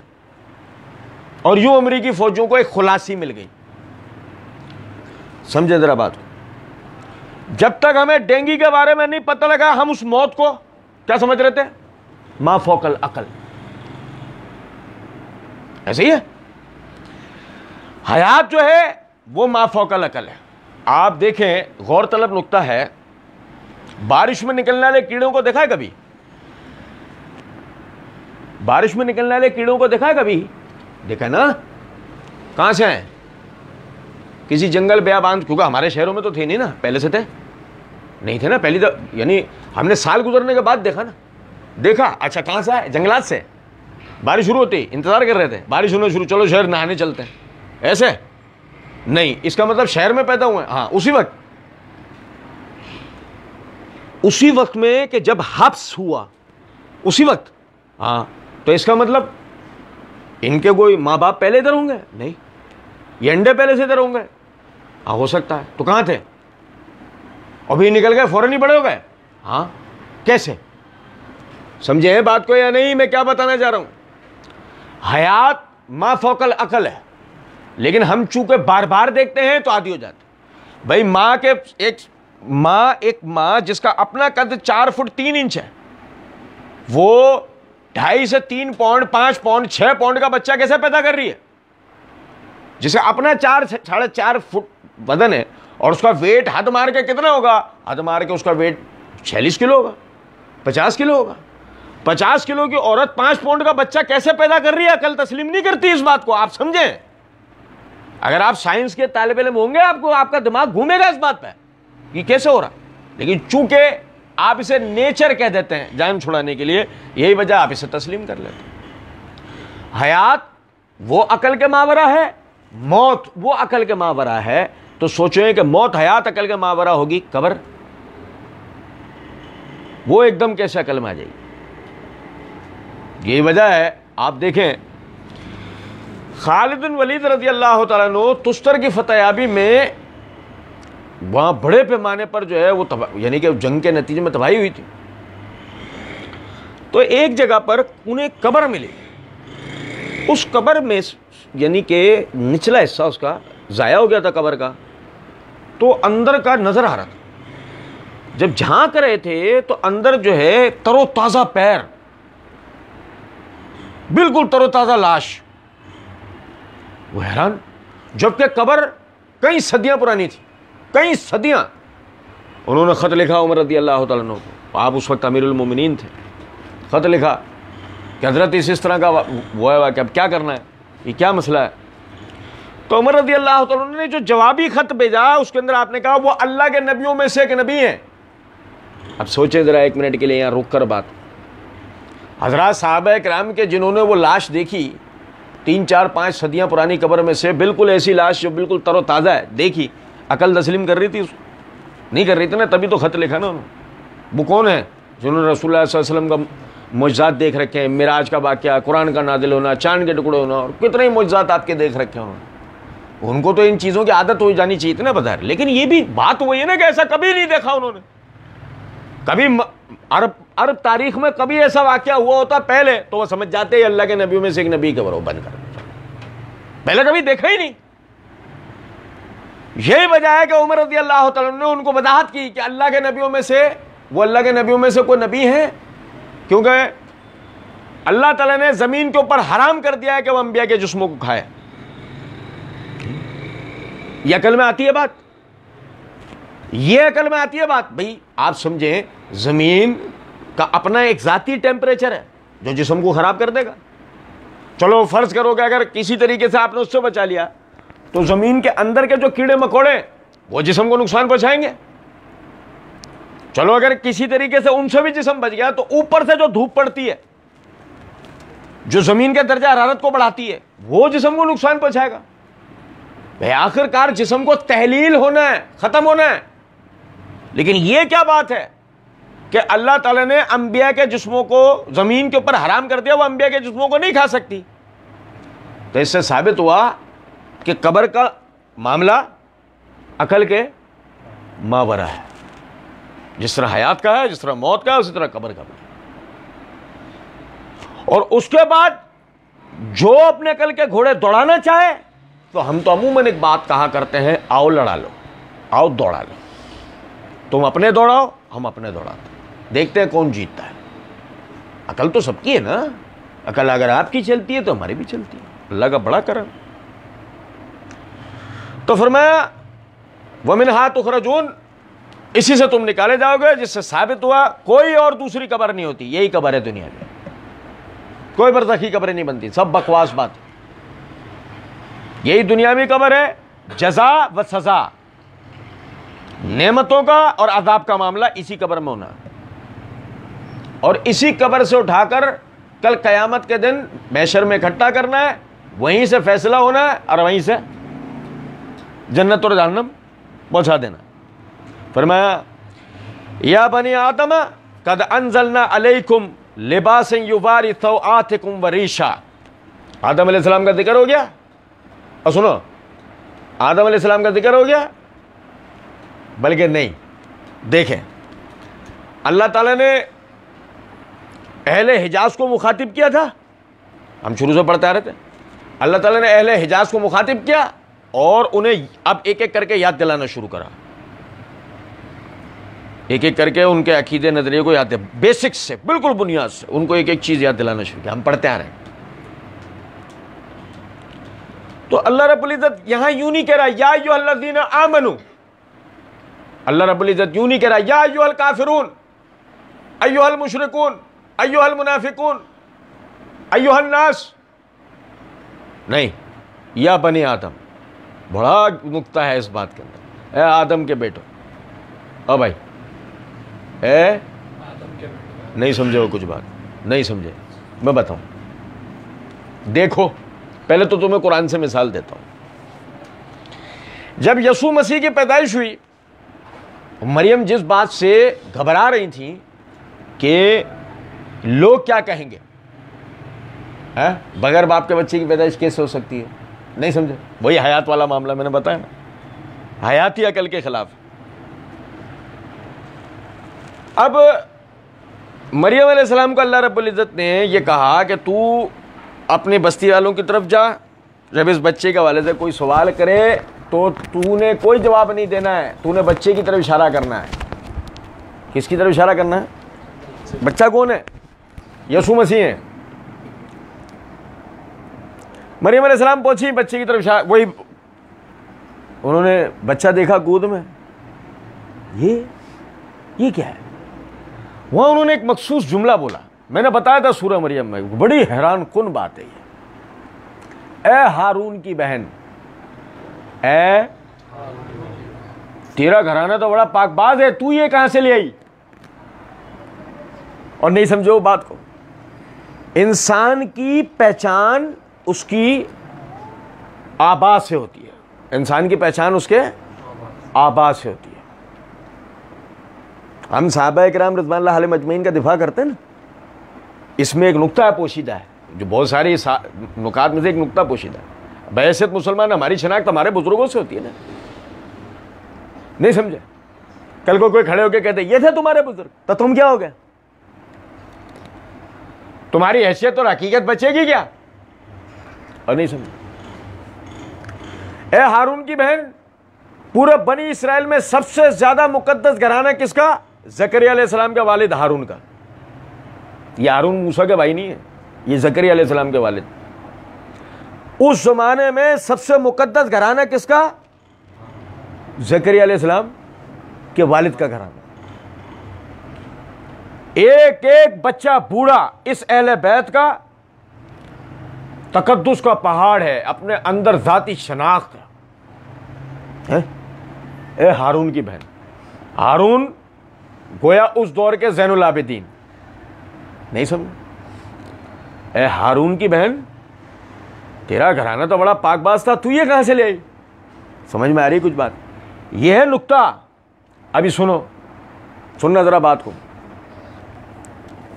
اور یوں امریکی فوجوں کو ایک خلاصی مل گئی. سمجھے ذرا بات. جب تک ہمیں ڈینگی کے بارے میں نہیں پتہ لگا, ہم اس موت کو کیا سمجھ رہے تھے, ما فوق العقل. ایسے ہی ہے. حیات جو ہے وہ ما فوق العقل ہے. آپ دیکھیں, غور طلب نقطہ ہے, بارش میں نکلنے والے کیڑوں کو دیکھا ہے کبھی, بارش میں نکلنے والے کیڑوں کو دیکھا ہے کبھی, دیکھا نا, کہاں سے ہیں, کسی جنگل بیابان, کیونکہ ہمارے شہروں میں تو تھے نہیں نا, پہلے سے تھے نہیں تھے نا, پہلی یعنی ہم نے سال گزرنے کے بعد دیکھا نا, دیکھا. اچھا کہاں سے آئے, جنگلات سے. بارش شروع ہوتی, انتظار کر رہے تھے, بارش ہونا شروع, چلو شہر نہانے چلتے ہیں, ایسے نہیں. اس کا مطلب شہر میں پیدا ہوئے, ہاں اسی وقت میں کہ جب حبس ہوا اسی وقت, ہاں. تو اس کا مطلب ان کے کوئی ماں باپ پہلے ادھر ہوں گے, نہیں, یہ انڈے پہلے سے ادھر ہوں گے, ہاں ہو سکتا ہے. تو کہاں تھے, ابھی نکل گئے, فوراً ہی بڑے ہو گئے, ہاں کیسے. سمجھے بات کو یا نہیں, میں کیا بتانا چاہ رہا ہوں. حیات ما فوق العقل ہے, لیکن ہم چونکہ بار بار دیکھتے ہیں تو عادی ہو جاتے. بھائی ایک ماں جس کا اپنا قد 4 فٹ 3 انچ ہے, وہ 2.5 سے 3 پاؤنڈ 5 پاؤنڈ 6 پاؤنڈ کا بچہ کیسے پیدا کر رہی ہے. جسے اپنا 4.5 فٹ بدن ہے اور اس کا ویٹ حد مار کے کتنا ہوگا؟ حد مار کے اس کا ویٹ 46 کلو ہوگا، 50 کلو ہوگا۔ 50 کلو کی عورت 5 پاؤنڈ کا بچہ کیسے پیدا کر رہی ہے؟ عقل تسلیم نہیں کرتی اس بات کو، آپ سمجھیں۔ اگر آپ سائنس کے طالب علم ہوں گے آپ کا دماغ گھومے گا اس بات پہ یہ کیسے ہو رہا، لیکن چونکہ آپ اسے نیچر کہہ دیتے ہیں جان چھڑانے کے لیے، یہی وجہ آپ اسے تسلیم کر لیتے ہیں۔ حیات وہ عقل کے ماورا ہے، موت وہ عقل کے ماورا ہے، تو سوچیں کہ موت حیات عقل کے ماورا ہوگی، قبر وہ ایک دم کیسے عقل میں آ جائے گی؟ یہی وجہ ہے آپ دیکھیں خالد بن ولید رضی اللہ تعالیٰ عنہ تستر کی فتح یابی میں وہاں بڑے پیمانے پر جو ہے وہ یعنی کہ جنگ کے نتیجے میں تباہی ہوئی تھی، تو ایک جگہ پر انہیں قبر ملی، اس قبر میں یعنی کہ نچلا حصہ اس کا ضائع ہو گیا تھا قبر کا، تو اندر کا نظر آ رہا تھا، جب جھانک رہے تھے تو اندر جو ہے تر و تازہ پیر، بالکل تر و تازہ لاش، وہ حیران، جبکہ قبر کئی صدیاں پرانی تھی، کئی صدیاں۔ انہوں نے خط لکھا عمر رضی اللہ تعالیٰ عنہ کو، آپ اس وقت امیر المومنین تھے، خط لکھا کہ حضرت اس طرح کا وہ ہے کہ اب کیا کرنا ہے، یہ کیا مسئلہ ہے؟ تو عمر رضی اللہ تعالیٰ عنہ نے جو جوابی خط بھیجا اس کے اندر آپ نے کہا وہ اللہ کے نبیوں میں سے ایک نبی ہیں۔ اب سوچیں ذرا ایک منٹ کے لیے یہاں رک کر بات، حضرات صحابہ کرام کے جنہوں نے وہ لاش دیکھی 3 4 5 صدیاں پرانی قبر میں سے، بالکل ایسی لاش جو بالکل تر و تازہ ہے، دیکھی، عقل تسلیم کر رہی تھی؟ نہیں کر رہی تھی نا، تبھی تو خط لکھا نا انہوں نے۔ وہ کون ہیں جنہوں نے رسول اللہ صلی اللہ علیہ وسلم کا معجزات دیکھ رکھے ہیں، معراج کا واقعہ، قرآن کا نازل ہونا، چاند کے ٹکڑے ہونا، اور کتنے ہی معجزات آپ کے دیکھ رکھے ہیں، ان کو تو ان چیزوں کی عادت ہو جانی چاہیے تھی نا بظاہر، لیکن یہ بھی بات وہی ہے نا کہ ایسا کبھی نہیں دیکھا انہوں نے، کبھی عرب تاریخ میں کبھی ایسا واقعہ ہوا ہوتا پہلے تو وہ سمجھ جاتے ہیں اللہ کے نبیوں میں سے ایک نبی قبر ہو بند کر، پہلے کبھی دیکھا ہی نہیں۔ یہی وجہ ہے کہ عمر رضی اللہ تعالیٰ نے ان کو وضاحت کی کہ اللہ کے نبیوں میں سے وہ اللہ کے نبیوں میں سے کوئی نبی ہے، کیونکہ اللہ تعالیٰ نے زمین کے اوپر حرام کر دیا ہے کہ وہ انبیاء کے جسموں کو کھائے۔ یہ عقل میں آتی ہے بات، یہ عقل میں آتی ہے بات۔ بھئی آپ سمجھیں زمین کا اپنا ایک ذاتی ٹیمپریچر ہے جو جسم کو خراب کر دے گا۔ چلو فرض کرو کہ اگر کسی طریقے سے آپ نے اس سے بچا لیا تو زمین کے اندر کے جو کیڑے مکوڑے وہ جسم کو نقصان پہنچائیں گے۔ چلو اگر کسی طریقے سے ان سے بھی جسم بچ گیا تو اوپر سے جو دھوپ پڑتی ہے جو زمین کے درجہ حرارت کو بڑھاتی ہے وہ جسم کو نقصان پہنچائے گا۔ بھئی آخر کار جسم کو تحلیل ہونا ہے، ختم ہونا ہے، لیکن یہ کیا بات ہے کہ اللہ تعالیٰ نے انبیاء کے جسموں کو زمین کے اوپر حرام کر دیا، وہ انبیاء کے جسموں کو نہیں کھا سکتی۔ تو اس سے ثابت ہوا کہ قبر کا معاملہ عقل کے ماورا ہے، جس طرح حیات کا ہے، جس طرح موت کا ہے، اسی طرح قبر کا بھی۔ اور اس کے بعد جو اپنے عقل کے گھوڑے دوڑانا چاہے تو ہم تو عموماً ایک بات کہا کرتے ہیں، آؤ لڑا لو، آؤ دوڑا لو، تم اپنے دوڑاؤ ہم اپنے دوڑاتے ہیں، دیکھتے ہیں کون جیتتا ہے۔ عقل تو سب کی ہے نا، عقل اگر آپ کی چلتی ہے تو ہماری بھی چلتی ہے، اللہ کا بڑا کرم۔ تو فرمایا وَمِنْهَا تُخْرَجُونَ، اسی سے تم نکالے جاؤ گے، جس سے ثابت ہوا کوئی اور دوسری قبر نہیں ہوتی، یہی قبر ہے دنیا میں، کوئی برزخی قبریں نہیں بنتی، سب بکواس بات، یہی دنیاوی قبر ہے، جزا و سزا، نعمتوں کا اور عذاب کا معاملہ اسی قبر میں ہونا، اور اسی قبر سے اٹھا کر کل قیامت کے دن محشر میں اکٹھا کرنا ہے، وہیں سے فیصلہ ہونا ہے اور وہیں سے جنت اور جہنم پہنچا دینا۔ فرمایا یا بنی آدم قد انزلنا علیکم لباسا یواری سوآتکم وریشا۔ آدم علیہ السلام کا ذکر ہو گیا، اور سنو آدم علیہ السلام کا ذکر ہو گیا، بلکہ نہیں، دیکھیں اللہ تعالیٰ نے اہل حجاز کو مخاطب کیا تھا، ہم شروع سے پڑھتے آ رہے تھے، اللہ تعالیٰ نے اہل حجاز کو مخاطب کیا اور انہیں اب ایک ایک کر کے یاد دلانا شروع کرا، ایک ایک کر کے ان کے عقیدے نظریے کو یاد، بیسکس سے، بالکل بنیاد سے ان کو ایک ایک چیز یاد دلانا شروع کیا، ہم پڑھتے آ رہے ہیں۔ تو اللہ رب العزت یہاں یوں نہیں کہہ رہا یا ایھا الذین آمنوا، اللہ رب العزت یوں نہیں کہہ رہا یا ایھا الکافرون، ایھا المشرکون، ایھا المنافقون، ایھا الناس، نہیں، یا بنی آدم. بڑا نقطہ ہے اس بات کے اندر. اے آدم کے بیٹو، او بھائی، اے نہیں سمجھے ہو کچھ بات، نہیں سمجھے، میں بتاؤں. دیکھو پہلے تو تمہیں قرآن سے مثال دیتا ہوں. جب یسوع مسیح کی پیدائش ہوئی، مریم جس بات سے گھبرا رہی تھیں کہ لوگ کیا کہیں گے، بغیر باپ کے بچے کی پیدائش کیسے ہو سکتی ہے، نہیں سمجھے، وہی حیات والا معاملہ میں نے بتایا نا، حیاتی عقل کے خلاف. اب مریم علیہ السلام کو اللہ رب العزت نے یہ کہا کہ تو اپنی بستی والوں کی طرف جا، جب اس بچے کے حوالے سے کوئی سوال کرے تو تو نے کوئی جواب نہیں دینا ہے، تو نے بچے کی طرف اشارہ کرنا ہے. کس کی طرف اشارہ کرنا ہے؟ بچہ کون ہے؟ یسوع مسیح ہے. مریم علیہ السلام پہنچی، بچے کی طرف اشارہ، وہی انہوں نے بچہ دیکھا گود میں، یہ کیا ہے؟ وہاں انہوں نے ایک مخصوص جملہ بولا، میں نے بتایا تھا سورہ مریم میں، بڑی حیران کن بات ہے یہ. اے ہارون کی بہن، اے تیرا گھرانہ تو بڑا پاک باز ہے، تو یہ کہاں سے لے آئی؟ اور نہیں سمجھو بات کو. انسان کی پہچان اس کی آبا سے ہوتی ہے، انسان کی پہچان اس کے آبا سے ہوتی ہے. ہم صحابہ کرام رضوان اللہ علیہم اجمعین کا دفاع کرتے ہیں نا، اس میں ایک نقطہ ہے پوشیدہ ہے، جو بہت سارے نکات میں سے ایک نقطہ پوشیدہ ہے. بحیثیت مسلمان ہماری شناخت ہمارے بزرگوں سے ہوتی ہے نا، نہیں سمجھے. کل کو کوئی کھڑے ہو کے کہتے یہ تھے تمہارے بزرگ، تو تم کیا ہو گئے؟ تمہاری حیثیت اور حقیقت بچے گی کیا؟ اور نہیں سمجھے. اے ہارون کی بہن، پورے بنی اسرائیل میں سب سے زیادہ مقدس گھرانہ کس کا؟ زکریا علیہ السلام کے والد ہارون کا. یہ ہارون موسیٰ کے بھائی نہیں ہے، یہ زکریا علیہ السلام کے والد. اس زمانے میں سب سے مقدس گھرانہ کس کا؟ زکریا علیہ السلام کے والد کا گھرانہ. ایک ایک بچہ بوڑھا اس اہل بیت کا تقدس کا پہاڑ ہے، اپنے اندر ذاتی شناخت ہے. اے ہارون کی بہن، ہارون گویا اس دور کے زین العابدین، نہیں سمجھ. اے ہارون کی بہن، تیرا گھرانہ تو بڑا پاک باز تھا، تو یہ کہاں سے لے آئی؟ سمجھ میں آ رہی کچھ بات؟ یہ ہے نقطہ. ابھی سننا ذرا بات کو.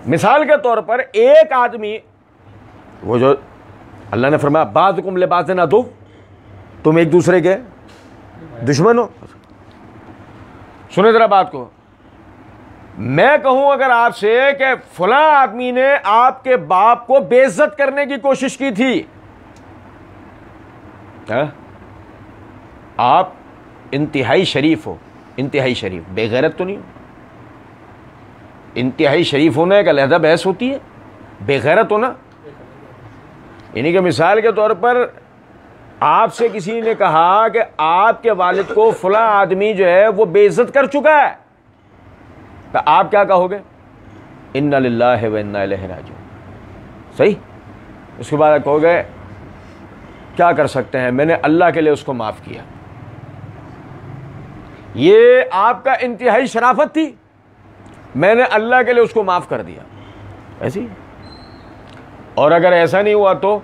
مثال کے طور پر ایک آدمی، وہ جو اللہ نے فرمایا بعضکم لبعض عدو، تم ایک دوسرے کے دشمن ہو. سنیں ذرا بات کو. میں کہوں اگر آپ سے کہ فلاں آدمی نے آپ کے باپ کو بے عزت کرنے کی کوشش کی تھی، آپ انتہائی شریف ہو، انتہائی شریف، بے غیرت تو نہیں ہو. انتہائی شریف ہونا ایک علیحدہ بحث ہوتی ہے، بے غیرت ہونا. یعنی کہ مثال کے طور پر آپ سے کسی نے کہا کہ آپ کے والد کو فلاں آدمی جو ہے وہ بے عزت کر چکا ہے، تو آپ کیا کہو گے؟ انا للہ و انا الیہ راجعون. صحیح. اس کے بعد کہو گے کیا کر سکتے ہیں، میں نے اللہ کے لیے اس کو معاف کیا. یہ آپ کا انتہائی شرافت تھی، میں نے اللہ کے لیے اس کو معاف کر دیا. ایسی. اور اگر ایسا نہیں ہوا تو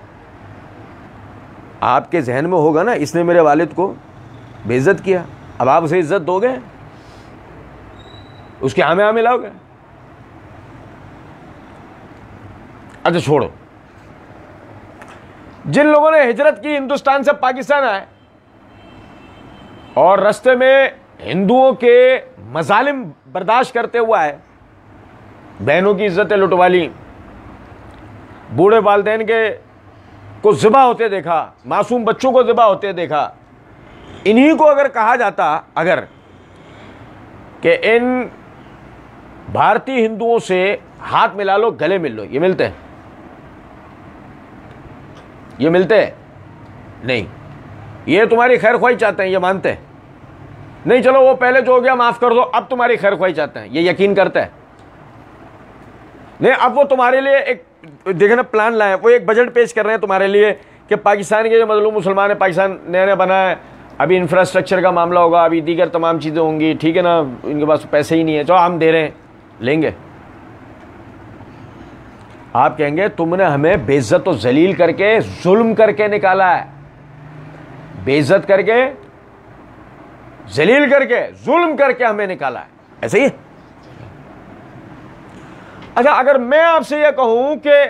آپ کے ذہن میں ہوگا نا اس نے میرے والد کو بے عزت کیا، اب آپ اسے عزت دو گے، اس کے ہاں ملاؤ گے. اچھا چھوڑو. جن لوگوں نے ہجرت کی ہندوستان سے پاکستان آئے اور رستے میں ہندوؤں کے مظالم برداشت کرتے ہوئے آئے، بہنوں کی عزتیں لٹوا لی، بوڑھے والدین کے کو ذبح ہوتے دیکھا، معصوم بچوں کو ذبح ہوتے دیکھا، انہی کو اگر کہا جاتا اگر کہ ان بھارتی ہندوؤں سے ہاتھ ملا لو، گلے مل لو، یہ ملتے ہیں نہیں. یہ تمہاری خیر خواہی چاہتے ہیں، یہ مانتے ہیں نہیں چلو وہ پہلے جو ہو گیا معاف کر دو، اب تمہاری خیر خواہی چاہتے ہیں، یہ یقین کرتا ہے نہیں. اب وہ تمہارے لیے ایک دیکھیں نا پلان لائے، وہ ایک بجٹ پیش کر رہے ہیں تمہارے لیے کہ پاکستان کے جو مظلوم مسلمان ہیں، پاکستان نیا نیا بنا ہے، ابھی انفراسٹرکچر کا معاملہ ہوگا، ابھی دیگر تمام چیزیں ہوں گی، ٹھیک ہے نا، ان کے پاس پیسے ہی نہیں ہیں، چلو ہم دے رہے ہیں، لیں گے. آپ کہیں گے تم نے ہمیں بے عزت و ذلیل کر کے ظلم کر کے نکالا ہے، بے عزت کر کے ذلیل کر کے ظلم کر کے ہمیں نکالا ہے، ایسے ہی. اچھا اگر میں آپ سے یہ کہوں کہ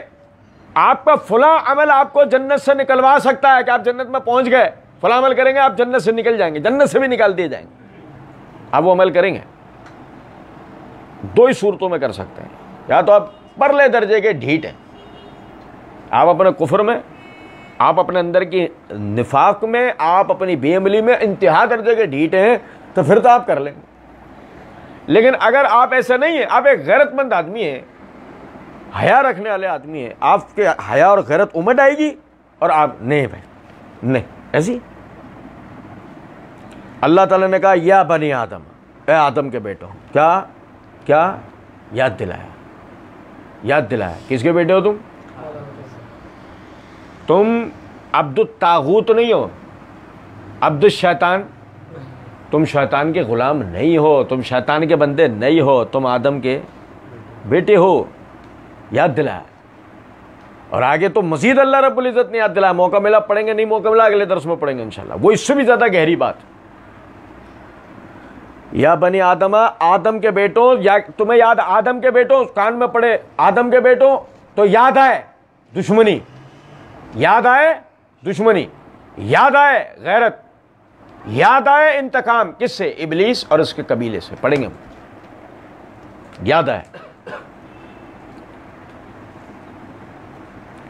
آپ کا فلاں عمل آپ کو جنت سے نکلوا سکتا ہے کہ آپ جنت میں پہنچ گئے، فلاں عمل کریں گے آپ جنت سے نکل جائیں گے، جنت سے بھی نکال دیے جائیں گے، آپ وہ عمل کریں گے. دو ہی صورتوں میں کر سکتے ہیں، یا تو آپ پرلے درجے کے ڈھیٹ ہیں، آپ اپنے کفر میں، آپ اپنے اندر کی نفاق میں، آپ اپنی بے عملی میں انتہا درجے کے ڈھیٹ ہیں، تو پھر تو آپ کر لیں گے. لیکن اگر آپ ایسے نہیں ہیں، آپ ایک غیرت مند آدمی ہیں، حیا رکھنے والے آدمی ہیں، آپ کے حیا اور غیرت امٹ آئے گی اور آپ نہیں بھائی نہیں ایسی. اللہ تعالیٰ نے کہا یا بنی آدم، اے آدم کے بیٹو، کیا یاد دلایا کس کے بیٹے ہو تم عبد الطاغوت نہیں ہو، عبد الشیطان، تم شیطان کے غلام نہیں ہو، تم شیطان کے بندے نہیں ہو، تم آدم کے بیٹے ہو، یاد دلایا. اور آگے تو مزید اللہ رب العزت نے یاد دلایا، موقع ملا پڑھیں گے، نہیں موقع ملا اگلے درس میں پڑھیں گے انشاءاللہ، وہ اس سے بھی زیادہ گہری بات. یا بنی آدم، آدم کے بیٹوں، یا تمہیں یاد آدم کے بیٹوں، کان میں پڑے آدم کے بیٹوں، تو یاد آئے دشمنی، یاد آئے دشمنی، یاد آئے غیرت، یاد آئے انتقام، کس سے؟ ابلیس اور اس کے قبیلے سے. پڑھیں گے یاد آئے.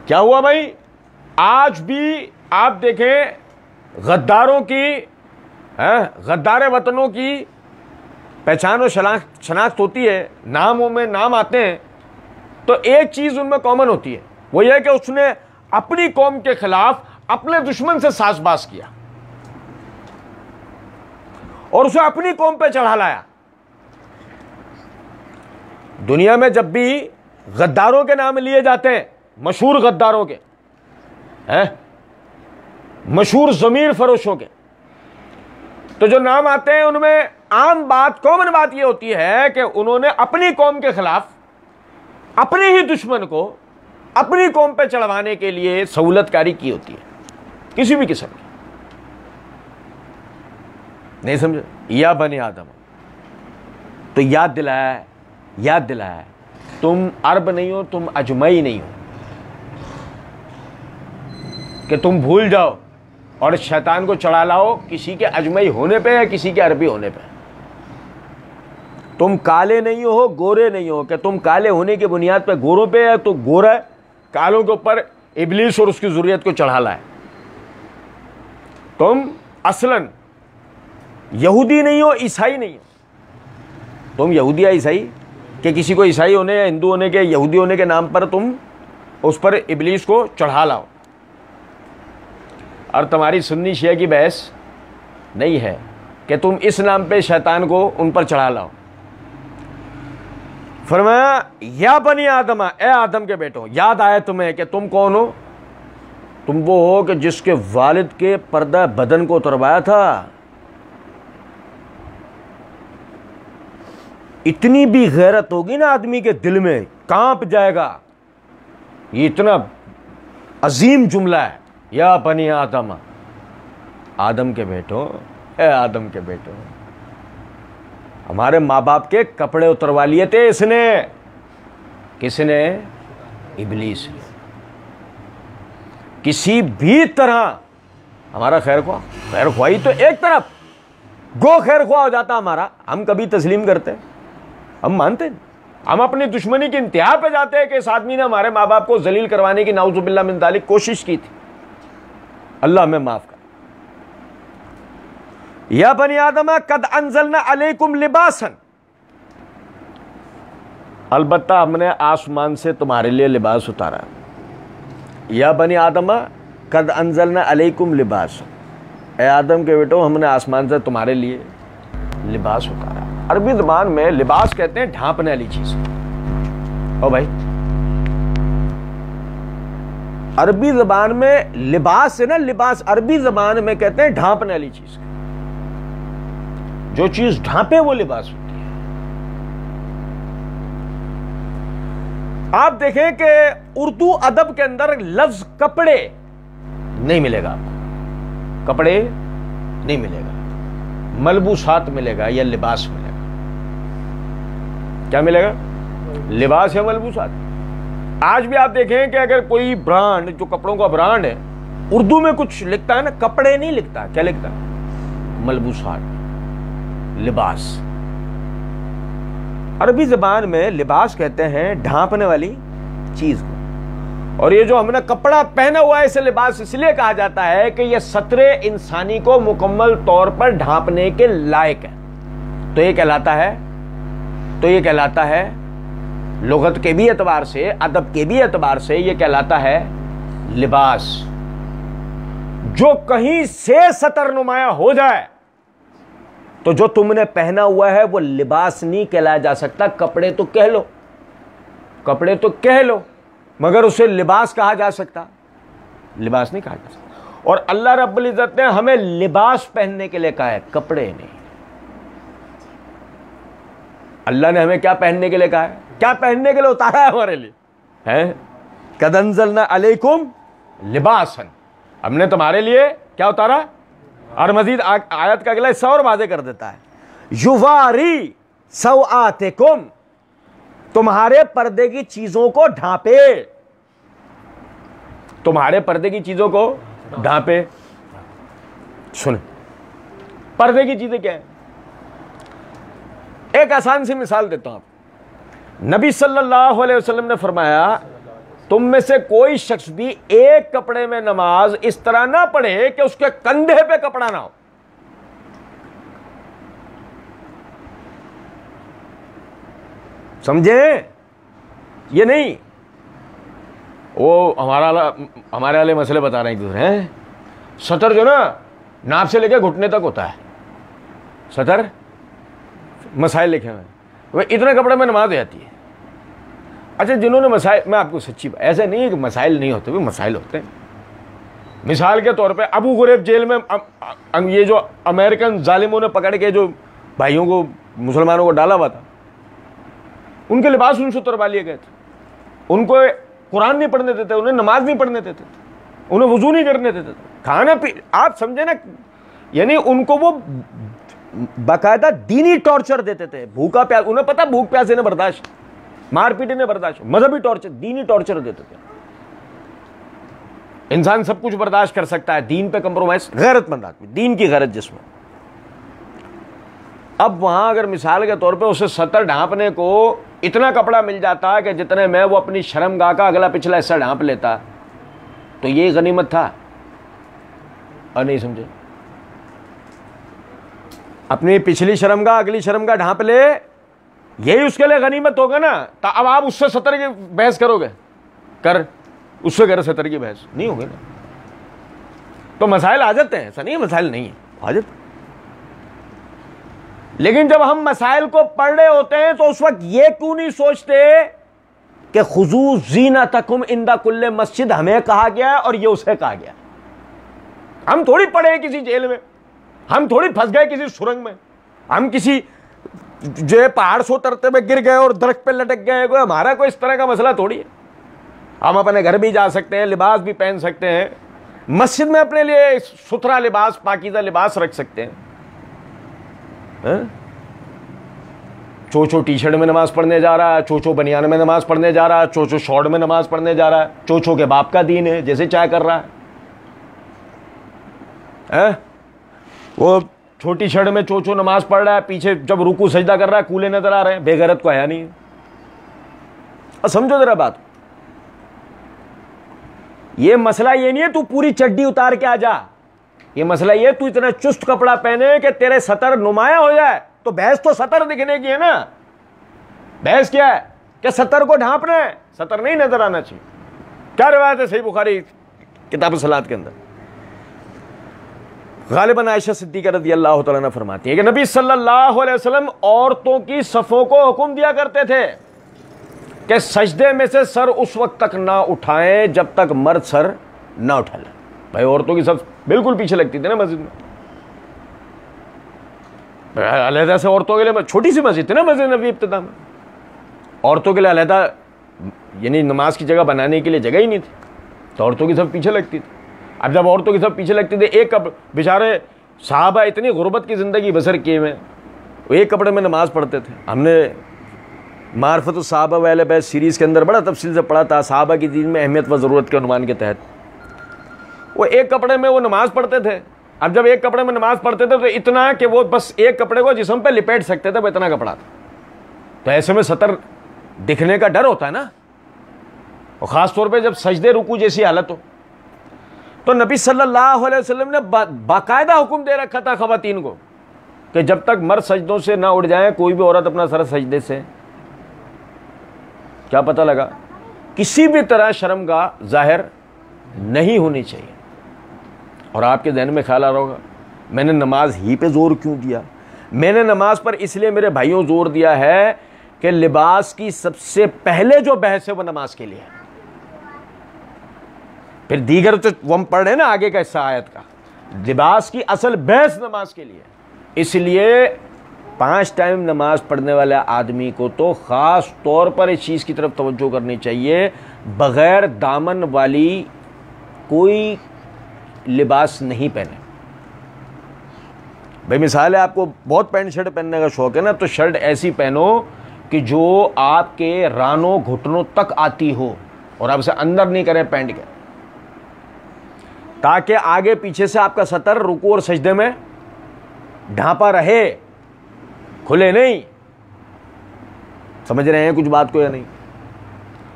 کیا ہوا بھائی؟ آج بھی آپ دیکھیں غداروں کی، غدار وطنوں کی پہچان و شناخت ہوتی ہے، ناموں میں نام آتے ہیں، تو ایک چیز ان میں کامن ہوتی ہے، وہ یہ کہ اس نے اپنی قوم کے خلاف اپنے دشمن سے ساز باز کیا اور اسے اپنی قوم پہ چڑھا لایا. دنیا میں جب بھی غداروں کے نام لیے جاتے ہیں، مشہور غداروں کے، مشہور ضمیر فروشوں کے، تو جو نام آتے ہیں ان میں عام بات، کامن بات یہ ہوتی ہے کہ انہوں نے اپنی قوم کے خلاف اپنے ہی دشمن کو اپنی قوم پہ چڑھوانے کے لیے سہولت کاری کی ہوتی ہے، کسی بھی قسم کی. نہیں سمجھے؟ یا بنی آدم، تو یاد دلایا تم عرب نہیں ہو، تم اجمعی نہیں ہو، کہ تم بھول جاؤ اور شیطان کو چڑھا لاؤ کسی کے اجمعی ہونے پہ یا کسی کے عربی ہونے پہ. تم کالے نہیں ہو، گورے نہیں ہو، کہ تم کالے ہونے کی بنیاد پہ گوروں پہ ہے تو گورا ہے، کالوں کے اوپر ابلیس اور اس کی ذریت کو چڑھا لائے. تم اصلاً یہودی نہیں ہو، عیسائی نہیں ہو. تم یہودی یا عیسائی، کہ کسی کو عیسائی ہونے یا ہندو ہونے کے، یہودی ہونے کے نام پر تم اس پر ابلیس کو چڑھا لاؤ. اور تمہاری سنی شیعہ کی بحث نہیں ہے کہ تم اس نام پہ شیطان کو ان پر چڑھا لاؤ. فرمایا یا بنی آدم، اے آدم کے بیٹوں، یاد آئے تمہیں کہ تم کون ہو؟ تم وہ ہو کہ جس کے والد کے پردہ بدن کو اتروایا تھا. اتنی بھی غیرت ہوگی نا آدمی کے دل میں، کانپ جائے گا. یہ اتنا عظیم جملہ ہے، یا بنی آدم، آدم کے بیٹوں، اے آدم کے بیٹوں. ہمارے ماں باپ کے کپڑے اتروا لیے تھے اس نے. کس نے؟ ابلیس. کسی بھی طرح ہمارا خیر خواہی تو ایک طرف گو خیر خواہ ہو جاتا ہمارا، ہم کبھی تسلیم کرتے ہیں؟ ہم مانتے ہیں؟ ہم اپنی دشمنی کی انتہا پہ جاتے ہیں کہ اس آدمی نے ہمارے ماں باپ کو ذلیل کروانے کی نعوذ باللہ من ذالک کوشش کی تھی. اللہ ہمیں معاف کر. یا بنی آدم قد انزلنا علیکم لباسا، البتہ ہم نے آسمان سے تمہارے لیے لباس اتارا. یا بنی آدم قد انزلنا علیکم لباسا، اے آدم کے بیٹو ہم نے آسمان سے تمہارے لیے لباس اتارا. عربی زبان میں لباس کہتے ہیں ڈھانپنے والی چیز. او بھائی عربی زبان میں لباس ہے نا, لباس عربی زبان میں کہتے ہیں ڈھانپنے والی چیز. جو چیز ڈھانپے وہ لباس ہوتی ہے. آپ دیکھیں کہ اردو ادب کے اندر لفظ کپڑے نہیں ملے گا آپ کو, کپڑے نہیں ملے گا, ملبوسات ملے گا یا لباس ملے گا. کیا ملے گا؟ لباس یا ملبوسات. آج بھی آپ دیکھیں کہ اگر کوئی برانڈ, جو کپڑوں کا برانڈ ہے, اردو میں کچھ لکھتا ہے نا, کپڑے نہیں لکھتا, کیا لکھتا ہے؟ ملبوسات, لباس. عربی زبان میں لباس کہتے ہیں ڈھانپنے والی چیز کو. اور یہ جو ہم نے کپڑا پہنا ہوا ہے اسے لباس اس لیے کہا جاتا ہے کہ یہ سطر انسانی کو مکمل طور پر ڈھانپنے کے لائق ہے. تو یہ کہلاتا ہے لغت کے بھی اعتبار سے, ادب کے بھی اعتبار سے یہ کہلاتا ہے لباس. جو کہیں سے سطر نمایاں ہو جائے تو جو تم نے پہنا ہوا ہے وہ لباس نہیں کہلایا جا سکتا. کپڑے تو کہہ لو مگر اسے لباس کہا جا سکتا, لباس نہیں کہا جا سکتا. اور اللہ رب العزت نے ہمیں لباس پہننے کے لیے کہا ہے, کپڑے نہیں. اللہ نے ہمیں کیا پہننے کے لیے کہا ہے؟ کیا پہننے کے لیے اتارا ہے ہمارے لیے؟ قد انزلنا علیکم لباسا, ہم نے تمہارے لیے کیا اتارا؟ اور مزید آیت کا اگلا حصہ اور واضح کر دیتا ہے, یواری سوآتکم, تمہارے پردے کی چیزوں کو ڈھانپے. تمہارے پردے کی چیزوں کو ڈھانپے. سنیں پردے کی چیزیں کیا ہیں؟ ایک آسان سی مثال دیتا ہوں. نبی صلی اللہ علیہ وسلم نے فرمایا تم میں سے کوئی شخص بھی ایک کپڑے میں نماز اس طرح نہ پڑھے کہ اس کے کندھے پہ کپڑا نہ ہو. سمجھے؟ یہ نہیں وہ ہمارے والے مسئلے بتا رہے ہیں. سطر جو نا ناپ سے لے کے گھٹنے تک ہوتا ہے, سطر مسائل لکھے ہوئے, وہ اتنے کپڑے میں نماز ہو جاتی ہے. اچھا جنہوں نے مسائل, میں آپ کو سچی ایسا نہیں ہے کہ مسائل نہیں ہوتے, بھی مسائل ہوتے ہیں. مثال کے طور پہ ابو غریب جیل میں یہ جو امریکن ظالموں نے پکڑ کے جو بھائیوں کو, مسلمانوں کو ڈالا ہوا تھا, ان کے لباس ان سے اتروا لیے گئے تھے. ان کو قرآن نہیں پڑھنے دیتے, انہیں نماز نہیں پڑھنے دیتے, انہیں وضو نہیں کرنے دیتے, کھانا پی, آپ سمجھے نا, یعنی ان کو وہ باقاعدہ دینی ٹارچر دیتے تھے. بھوکا پیاس, انہیں پتا بھوک پیاس انہیں برداشت, مار پیٹ انہیں برداشت, مذہبی ٹارچر, دینی ٹارچر دیتے تھے. انسان سب کچھ برداشت کر سکتا ہے, دین پہ کمپرومائز, غیرت مند آدمی, دین کی غیرت جس میں. اب وہاں اگر مثال کے طور پہ اسے سطر ڈھانپنے کو اتنا کپڑا مل جاتا کہ جتنے میں وہ اپنی شرمگاہ کا اگلا پچھلا حصہ ڈھانپ لیتا, تو یہ غنیمت تھا. اور نہیں سمجھے؟ اپنی پچھلی شرمگاہ اگلی شرمگاہ ڈھانپ لے, یہی اس کے لیے غنیمت ہوگا نا. اب آپ اس سے سطر کی بحث کرو گے, اس سے سطر کی بحث نہیں ہوگی نا. تو مسائل آ جاتے ہیں, ایسا نہیں ہے مسائل نہیں ہے, آ جاتے. لیکن جب ہم مسائل کو پڑھ رہے ہوتے ہیں تو اس وقت یہ کیوں نہیں سوچتے کہ خذوا زینتکم عند کل مسجد ہمیں کہا گیا ہے اور یہ اسے کہا گیا. ہم تھوڑی پڑے ہیں کسی جیل میں, ہم تھوڑی پھنس گئے کسی سرنگ میں, ہم کسی جو پہاڑ سے اترتے ہوئے گر گئے اور درخت پہ لٹک گئے. کوئی ہمارا کوئی اس طرح کا مسئلہ تھوڑی ہے. ہم اپنے گھر بھی جا سکتے ہیں, لباس بھی پہن سکتے ہیں, مسجد میں اپنے لیے ستھرا لباس, پاکیزہ لباس رکھ سکتے ہیں. چوچو ٹی شرٹ میں نماز پڑھنے جا رہا ہے, چوچو بنیان میں نماز پڑھنے جا رہا ہے, چوچو شارٹ میں نماز پڑھنے جا رہا ہے. چوچو کے باپ کا دین ہے, جیسے چاہے کر رہا ہے. وہ چھوٹی شرٹ میں چوچو نماز پڑھ رہا ہے, پیچھے جب رکوع سجدہ کر رہا ہے کولے نظر آ رہے ہیں. بے غیرت کو حیا نہیں ہے. اور سمجھو ذرا بات, یہ مسئلہ یہ نہیں ہے تو پوری چڈی اتار کے آ جا. یہ مسئلہ یہ تو اتنا چست کپڑا پہنے کہ تیرے سطر نمایاں ہو جائے. تو بحث تو سطر دکھنے کی ہے نا. بحث کیا ہے کہ سطر کو ڈھانپنا ہے, سطر نہیں نظر آنا چاہیے. کیا روایت ہے صحیح بخاری کتاب الصلاۃ کے اندر, غالباً عائشہ صدیقہ رضی اللہ تعالیٰ عنہ فرماتی ہے کہ نبی صلی اللہ علیہ وسلم عورتوں کی صفوں کو حکم دیا کرتے تھے کہ سجدے میں سے سر اس وقت تک نہ اٹھائیں جب تک مرد سر نہ اٹھا لیں. بھائی عورتوں کی صف بالکل پیچھے لگتی تھی نا مسجد میں, علیحدہ سے عورتوں کے لیے, چھوٹی سی مسجد تھی نا مسجد نبوی ابتدا میں, عورتوں کے لیے علیحدہ یعنی نماز کی جگہ بنانے کے لیے جگہ ہی نہیں تھی, تو عورتوں کی صف پیچھے لگتی تھی. اب جب عورتوں کی صف پیچھے لگتی تھی, ایک بیچارے صحابہ اتنی غربت کی زندگی بسر کیے ہوئے, ایک کپڑے میں نماز پڑھتے تھے. ہم نے معرفت الصحابہ و اہل بیت سیریز کے اندر بڑا تفصیل سے پڑھا تھا صحابہ کی دین میں اہمیت و ضرورت کے عنوان کے تحت. وہ ایک کپڑے میں وہ نماز پڑھتے تھے. اب جب ایک کپڑے میں نماز پڑھتے تھے تو اتنا کہ وہ بس ایک کپڑے کو جسم پہ لپیٹ سکتے تھے, وہ اتنا کپڑا تھا. تو ایسے میں سطر دکھنے کا ڈر ہوتا ہے نا, اور خاص طور پہ جب سجدے رکوع جیسی حالت ہو. تو نبی صلی اللہ علیہ وسلم نے باقاعدہ حکم دے رکھا تھا خواتین کو کہ جب تک مرد سجدوں سے نہ اٹھ جائیں, کوئی بھی عورت اپنا سر سجدے سے, کیا پتہ لگا, کسی بھی طرح شرمگاہ ظاہر نہیں ہونی چاہیے. اور آپ کے ذہن میں خیال آ رہا ہوگا میں نے نماز ہی پہ زور کیوں دیا؟ میں نے نماز پر اس لیے میرے بھائیوں زور دیا ہے کہ لباس کی سب سے پہلے جو بحث ہے وہ نماز کے لیے ہے. پھر دیگر تو وہ ہم پڑھ رہے ہیں نا آگے کا حصہ آیت کا, لباس کی اصل بحث نماز کے لیے. اس لیے 5 ٹائم نماز پڑھنے والے آدمی کو تو خاص طور پر اس چیز کی طرف توجہ کرنی چاہیے, بغیر دامن والی کوئی لباس نہیں پہنے. بھائی مثال ہے, آپ کو بہت پینٹ شرٹ پہننے کا شوق ہے نا, تو شرٹ ایسی پہنو کہ جو آپ کے رانوں گھٹنوں تک آتی ہو اور آپ اسے اندر نہیں کریں پینٹ کے, تاکہ آگے پیچھے سے آپ کا سطر رکوع اور سجدے میں ڈھانپا رہے, کھلے نہیں. سمجھ رہے ہیں کچھ بات کو یا نہیں؟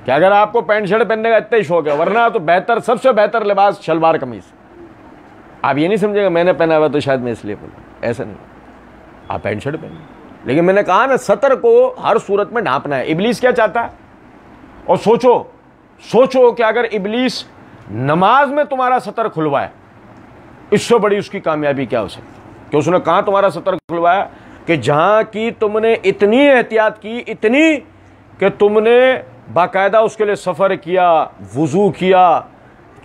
کہ اگر آپ کو پینٹ شرٹ پہننے کا اتنا ہی شوق ہے, ورنہ تو بہتر, سب سے بہتر لباس شلوار قمیض. آپ یہ نہیں سمجھے گا میں نے پہنا ہوا تو شاید میں اس لیے بولوں, ایسا نہیں, آپ پینٹ شرٹ پہنیں. لیکن میں نے کہا نا سطر کو ہر صورت میں ڈھانپنا ہے. ابلیس کیا چاہتا ہے, اور سوچو کہ اگر ابلیس نماز میں تمہارا سطر کھلوائے, اس سے بڑی اس کی کامیابی کیا ہو سکتی؟ کہ اس نے کہاں تمہارا سطر کھلوایا کہ جہاں کی تم نے اتنی احتیاط کی, اتنی کہ تم نے باقاعدہ اس کے لیے سفر کیا, وضو کیا,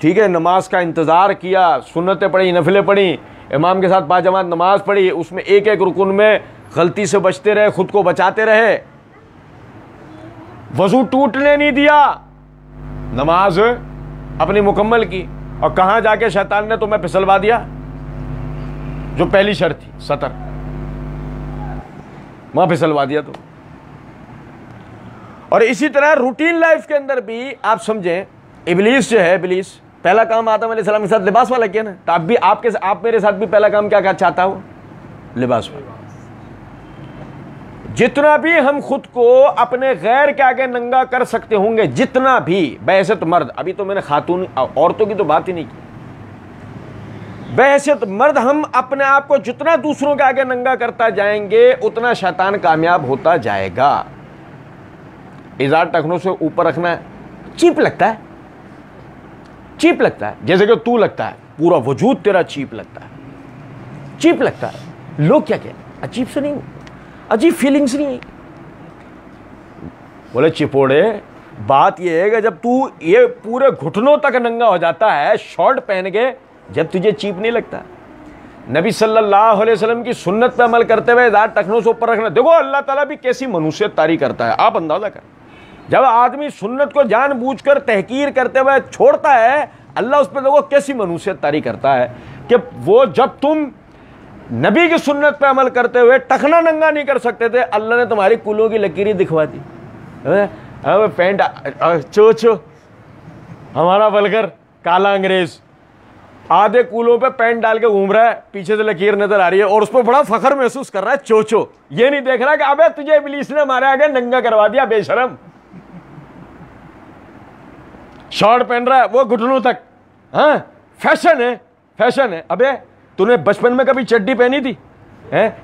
ٹھیک ہے, نماز کا انتظار کیا, سنتیں پڑھی, نفلیں پڑھی, امام کے ساتھ 5 جماعت نماز پڑھی, اس میں ایک ایک رکن میں غلطی سے بچتے رہے, خود کو بچاتے رہے, وضو ٹوٹنے نہیں دیا, نماز اپنی مکمل کی. اور کہاں جا کے شیطان نے تمہیں پھسلوا دیا؟ جو پہلی شرط تھی سطر, وہاں پھسلوا دیا تو. اور اسی طرح روٹین لائف کے اندر بھی آپ سمجھیں, ابلیس جو ہے, ابلیس پہلا کام آدم علیہ السلام کے ساتھ لباس والا کیا نا, تو اب بھی آپ میرے ساتھ بھی پہلا کام کیا چاہتا ہو؟ لباس والا. جتنا بھی ہم خود کو اپنے غیر کے آگے ننگا کر سکتے ہوں گے, جتنا بھی بحیثیت مرد, ابھی تو میں نے خاتون عورتوں کی تو بات ہی نہیں کی, بحیثیت مرد ہم اپنے آپ کو جتنا دوسروں کے آگے ننگا کرتا جائیں گے اتنا شیطان کامیاب ہوتا جائے گا. ازار ٹخنوں سے اوپر رکھنا چیپ لگتا ہے, چیپ لگتا ہے, جیسے کہ تو لگتا ہے, پورا وجود تیرا چیپ لگتا ہے, چیپ لگتا ہے. لوگ کیا کہتے, عجیب سے نہیں, عجیب فیلنگز نہیں. بولے چپوڑے, بات یہ ہے کہ جب تو یہ پورے گھٹنوں تک ننگا ہو جاتا ہے شارٹ پہن کے, جب تجھے چیپ نہیں لگتا. نبی صلی اللہ علیہ وسلم کی سنت پہ عمل کرتے ہوئے ذات ٹخنوں سے اوپر رکھنا. دیکھو اللہ تعالیٰ بھی کیسی منوسیت طاری کرتا ہے, آپ اندازہ کریں. جب آدمی سنت کو جان بوجھ کر تحقیر کرتے ہوئے چھوڑتا ہے, اللہ اس پہ دیکھو کیسی منوسیت طاری کرتا ہے کہ وہ جب تم نبی کی سنت پہ عمل کرتے ہوئے ٹخنا ننگا نہیں کر سکتے تھے, اللہ نے تمہاری کولوں کی لکیری دکھوا دی. پینٹ چو ہمارا بلگر کالا انگریز آدھے کولوں پہ پینٹ ڈال کے گھوم رہا ہے, پیچھے سے لکیر نظر آ رہی ہے, اور اس پہ بڑا فخر محسوس کر رہا ہے. چوچو یہ نہیں دیکھ رہا کہ ابے تجھے ابلیس نے ہمارے آگے ننگا کروا دیا, بے شرم. شارٹ پہن رہا ہے وہ گھٹنوں تک, ہاں فیشن ہے, فیشن ہے. ابے تو نے بچپن میں کبھی چڈی پہنی تھی؟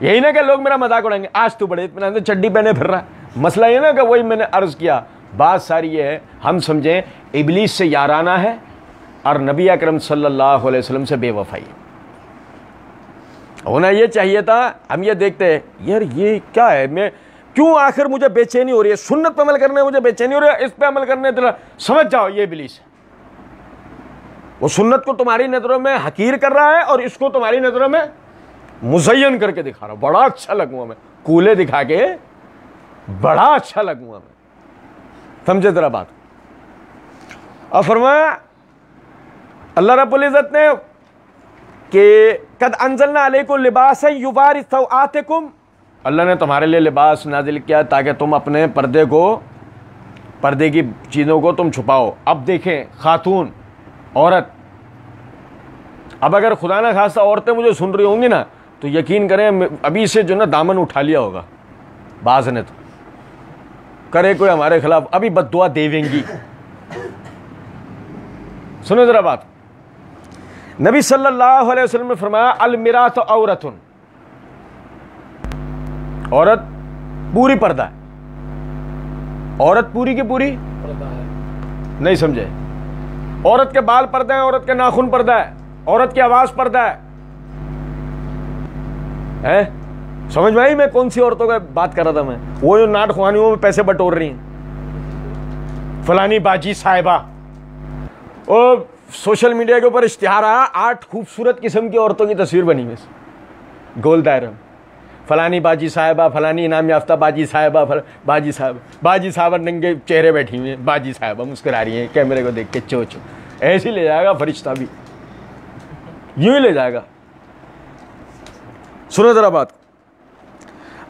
یہی نا کہ لوگ میرا مذاق اڑائیں گے, آج تو بڑے اطمینان سے چڈی پہنے پھر رہا ہے. مسئلہ یہ نا کہ وہی میں نے عرض کیا, بات ساری یہ ہے ہم سمجھیں ابلیس سے یارانہ ہے اور نبی اکرم صلی اللہ علیہ وسلم سے بے وفائی. ہونا یہ چاہیے تھا. ہم یہ دیکھتے ہیں یار یہ کیا ہے, میں کیوں آخر مجھے بے چینی ہو رہی ہے, سنت پہ عمل کرنے مجھے بے چینی ہو رہی ہے, اس پہ عمل کرنے سمجھ جاؤ یہ ابلیس ہے. وہ سنت کو تمہاری نظروں میں حقیر کر رہا ہے اور اس کو تمہاری نظروں میں مزین کر کے دکھا رہا. بڑا اچھا لگوں گا میں, کولے دکھا کے بڑا اچھا لگوں گا میں. سمجھے ذرا بات. اور فرمایا اللہ رب العزت نے کہ قد انزلنا علیکم لباسا یواری سوآتکم, اللہ نے تمہارے لیے لباس نازل کیا تاکہ تم اپنے پردے کی چیزوں کو تم چھپاؤ. اب دیکھیں خاتون, عورت, اب اگر خدا نہ خواستہ عورتیں مجھے سن رہی ہوں گی نا تو یقین کریں ابھی سے جو نا دامن اٹھا لیا ہوگا بعض نے, تو کرے کوئی ہمارے خلاف ابھی بد دعا دیویں گی. سنو ذرا بات. نبی صلی اللہ علیہ وسلم نے فرمایا المرأۃ عورۃ, عورت پوری پردہ ہے. عورت پوری کی پوری نہیں سمجھے. عورت کے بال پردہ ہیں, عورت کے ناخن پردہ ہے, عورت کی آواز پردہ ہے. سمجھ میں آئی میں کون سی عورتوں کا بات کر رہا تھا میں؟ وہ جو ناٹ خوانیوں میں پیسے بٹور رہی ہیں, فلانی باجی صاحبہ. اور سوشل میڈیا کے اوپر اشتہار آیا, 8 خوبصورت قسم کی عورتوں کی تصویر بنی ہوئی گول دائرہ, فلانی باجی صاحبہ, فلانی انعام یافتہ باجی صاحبہ, باجی صاحبہ ننگے چہرے بیٹھی ہوئی ہیں, باجی صاحبہ مسکرا رہی ہیں کیمرے کو دیکھ کے, چو ایسے ہی لے جائے گا فرشتہ بھی, یوں ہی لے جائے گا. سنو ذرا بات.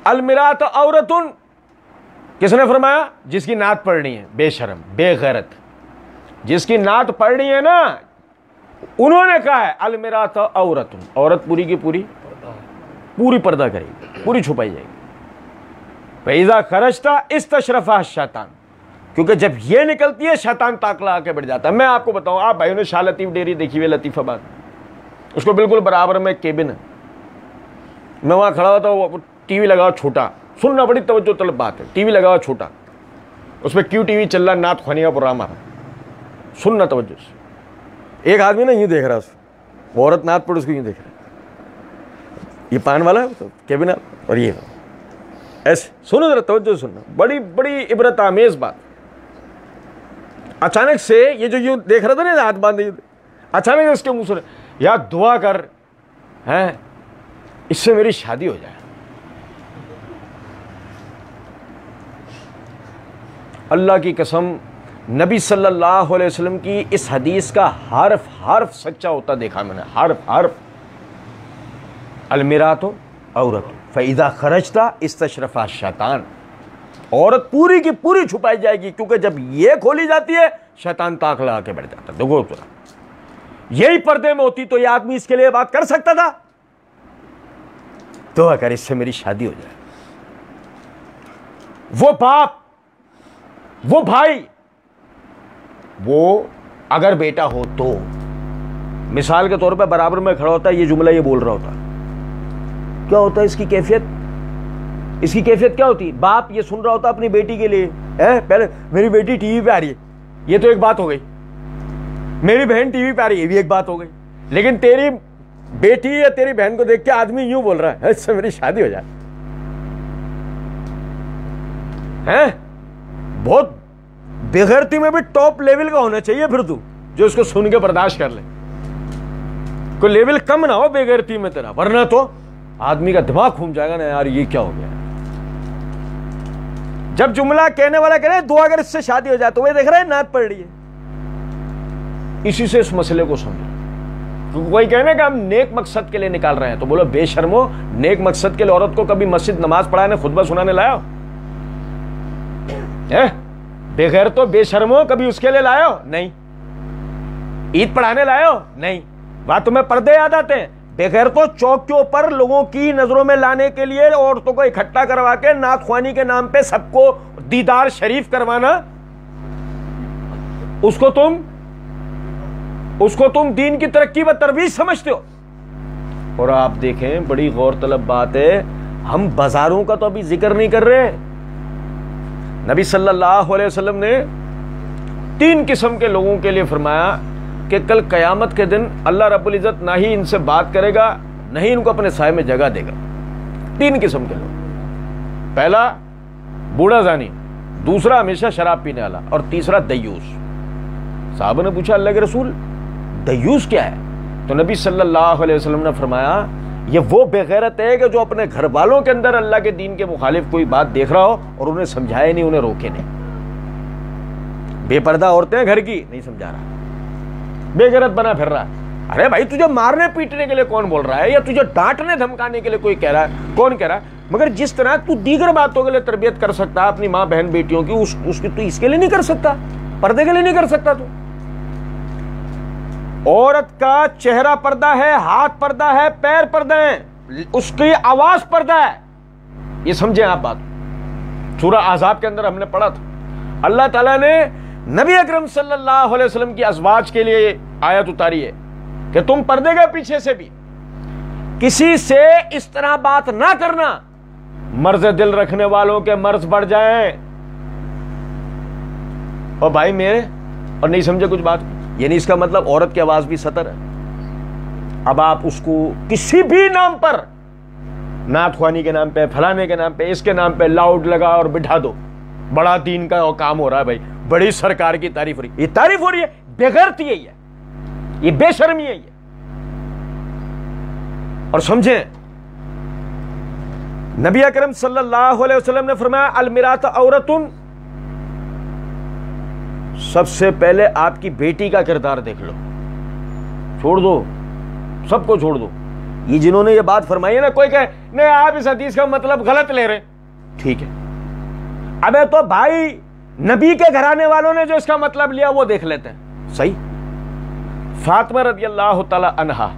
المرأۃ عورۃ کس نے فرمایا؟ جس کی نعت پڑھنی ہے, بے شرم بے غیرت, جس کی نعت پڑھنی ہے نا, انہوں نے کہا ہے المرأۃ عورۃ, عورت پوری کی پوری پردہ کرے گی, پوری چھپائی جائے گی. فإذا خرجت استشرفها الشیطان, کیونکہ جب یہ نکلتی ہے شیطان تاکلا آ کے بیٹھ جاتا ہے. میں آپ کو بتاؤں, آپ بھائیوں نے شاہ لطیف ڈیری دیکھی ہوئی لطیف آباد, اس کو بالکل برابر میں کیبن ہے. میں وہاں کھڑا ہوا تھا, وہ ٹی وی لگا چھوٹا, سننا بڑی توجہ طلب بات ہے, ٹی وی لگا چھوٹا, اس پہ کیوں ٹی وی چل رہا, نعت خوانی کا پروگرام آ رہا, سننا توجہ سے. ایک آدمی نا یوں دیکھ رہا, وہ عورت نعت پڑھ اس کو یوں دیکھ رہا, یہ پان والا کیبن اور یہ ایسے. سنو ذرا توجہ سننا, بڑی بڑی عبرت آمیز بات. اچانک سے یہ جو یوں دیکھ رہا تھا نا ہاتھ باندھے, اچانک اس کے منہ سے یا دعا کر ہیں اس سے میری شادی ہو جائے. اللہ کی قسم نبی صلی اللہ علیہ وسلم کی اس حدیث کا حرف حرف سچا ہوتا دیکھا میں نے, حرف حرف. المرأۃ عورۃ فإذا خرجت استشرفها الشیطان, عورت پوری کی پوری چھپائی جائے گی, کیونکہ جب یہ کھولی جاتی ہے شیطان تاک لگا کے بیٹھ جاتا. دیکھو یہی پردے میں ہوتی تو یہ آدمی اس کے لیے بات کر سکتا تھا, دعا کر اس سے میری شادی ہو جائے. وہ باپ, وہ بھائی, وہ اگر بیٹا ہو تو مثال کے طور پہ برابر میں کھڑا ہوتا ہے, یہ جملہ یہ بول رہا ہوتا, کیا ہوتا ہے اس کی کیفیت؟ اس کی کیفیت کیا ہوتی؟ باپ یہ سن رہا ہوتا اپنی بیٹی کے لیے, پہلے میری بیٹی ٹی وی پہ آ رہی ہے, یہ تو ایک بات ہو گئی, میری بہن ٹی وی پہ آ رہی ہے, یہ بھی ایک بات ہو گئی. لیکن تیری بیٹی یا تیری بہن کو دیکھ کے آدمی یوں بول رہا ہے اس سے میری شادی ہو جائے. بہت بےغیرتی میں بھی ٹاپ لیول کا ہونا چاہیے پھر تو, جو اس کو سن کے برداشت کر لے. کوئی لیول کم نہ ہو بےغیرتی میں تیرا, ورنہ تو آدمی کا دماغ گھوم جائے گا نا یار یہ کیا ہو گیا. جب جملہ کہنے والا کہہ رہے دعا اگر اس سے شادی ہو جائے تو وہ دیکھ رہا ہے نعت پڑھ رہی ہے, اسی سے اس مسئلے کو سمجھو. کیونکہ کوئی کہنے کہ ہم نیک مقصد کے لیے نکال رہے ہیں, تو بولو بے شرمو, نیک مقصد کے لیے عورت کو کبھی مسجد نماز پڑھانے خطبہ سنانے لایا ہو؟ بے غیر تو بے شرمو کبھی اس کے لیے لایا ہو؟ نہیں. عید پڑھانے لایا ہو؟ نہیں. بات تمہیں پردے یاد آتے ہیں. بے غیر تو چوک کے اوپر لوگوں کی نظروں میں لانے کے لیے عورتوں کو اکٹھا کروا کے نعت خوانی کے نام پہ سب کو دیدار شریف کروانا, اس کو تم دین کی ترقی و ترویج سمجھتے ہو. اور آپ دیکھیں بڑی غور طلب بات ہے, ہم بازاروں کا تو ابھی ذکر نہیں کر رہے. نبی صلی اللہ علیہ وسلم نے 3 قسم کے لوگوں کے لیے فرمایا کہ کل قیامت کے دن اللہ رب العزت نہ ہی ان سے بات کرے گا, نہیں ان کو اپنے سائے میں جگہ دے گا۔ 3 قسم کے لوگ، پہلا بوڑھا زانی، دوسرا ہمیشہ شراب پینے والا، اور تیسرا دیوس۔ صحابہ نے پوچھا اللہ کے رسول دیوس کیا ہے؟ تو نبی صلی اللہ علیہ وسلم نے فرمایا یہ وہ بے غیرت ہے کہ جو اپنے گھر والوں کے اندر اللہ کے دین کے مخالف کوئی بات دیکھ رہا ہو اور انہیں سمجھائے نہیں، انہیں روکے نہیں۔ بے پردہ عورتیں گھر کی نہیں سمجھا رہا، بے غیرت بنا پھر رہا ہے۔ ارے بھائی تجھے مارنے پیٹنے کے لیے کون بول رہا ہے، یا تجھے ڈانٹنے دھمکانے کے لیے کوئی کہہ رہا ہے؟ کون کہہ رہا ہے؟ مگر جس طرح تو دیگر باتوں کے لیے تربیت کر سکتا ہے اپنی ماں بہن بیٹیوں کی، اس کی تو اس کے لیے نہیں کر سکتا، پردے کے لیے نہیں کر سکتا۔ تو عورت کا چہرہ پردہ ہے، ہاتھ پردہ ہے، پیر پردہ ہے، اس کی آواز پردہ ہے، یہ سمجھیں آپ بات۔ سورہ احزاب کے اندر ہم نے پڑھا تھا اللہ تعالیٰ نے نبی اکرم صلی اللہ علیہ وسلم کی ازواج کے لیے آیت اتاری ہے کہ تم پردے کے پیچھے سے بھی کسی سے اس طرح بات نہ کرنا، مرض دل رکھنے والوں کے مرض بڑھ جائیں۔ اور بھائی میرے، اور نہیں سمجھے کچھ بات، یعنی اس کا مطلب عورت کی آواز بھی سطر ہے۔ اب آپ اس کو کسی بھی نام پر، نعت خوانی کے نام پہ، فلانے کے نام پہ، اس کے نام پہ لاؤڈ لگا اور بٹھا دو، بڑا دین کا کام ہو رہا ہے بھائی، بڑی سرکار کی تعریف ہو رہی ہے۔ یہ تعریف ہو رہی ہے، بےغیرتی یہی ہے، یہ بے شرمی یہی ہے۔ اور سمجھیں نبی اکرم صلی اللہ علیہ وسلم نے فرمایا المرات عورتن، سب سے پہلے آپ کی بیٹی کا کردار دیکھ لو، چھوڑ دو سب کو، چھوڑ دو۔ یہ جنہوں نے یہ بات فرمائی ہے نا، کوئی کہے نہیں آپ اس حدیث کا مطلب غلط لے رہے، ٹھیک ہے، ابے تو بھائی نبی کے گھرانے والوں نے جو اس کا مطلب لیا وہ دیکھ لیتے ہیں، صحیح۔ فاطمہ رضی اللہ تعالی عنہا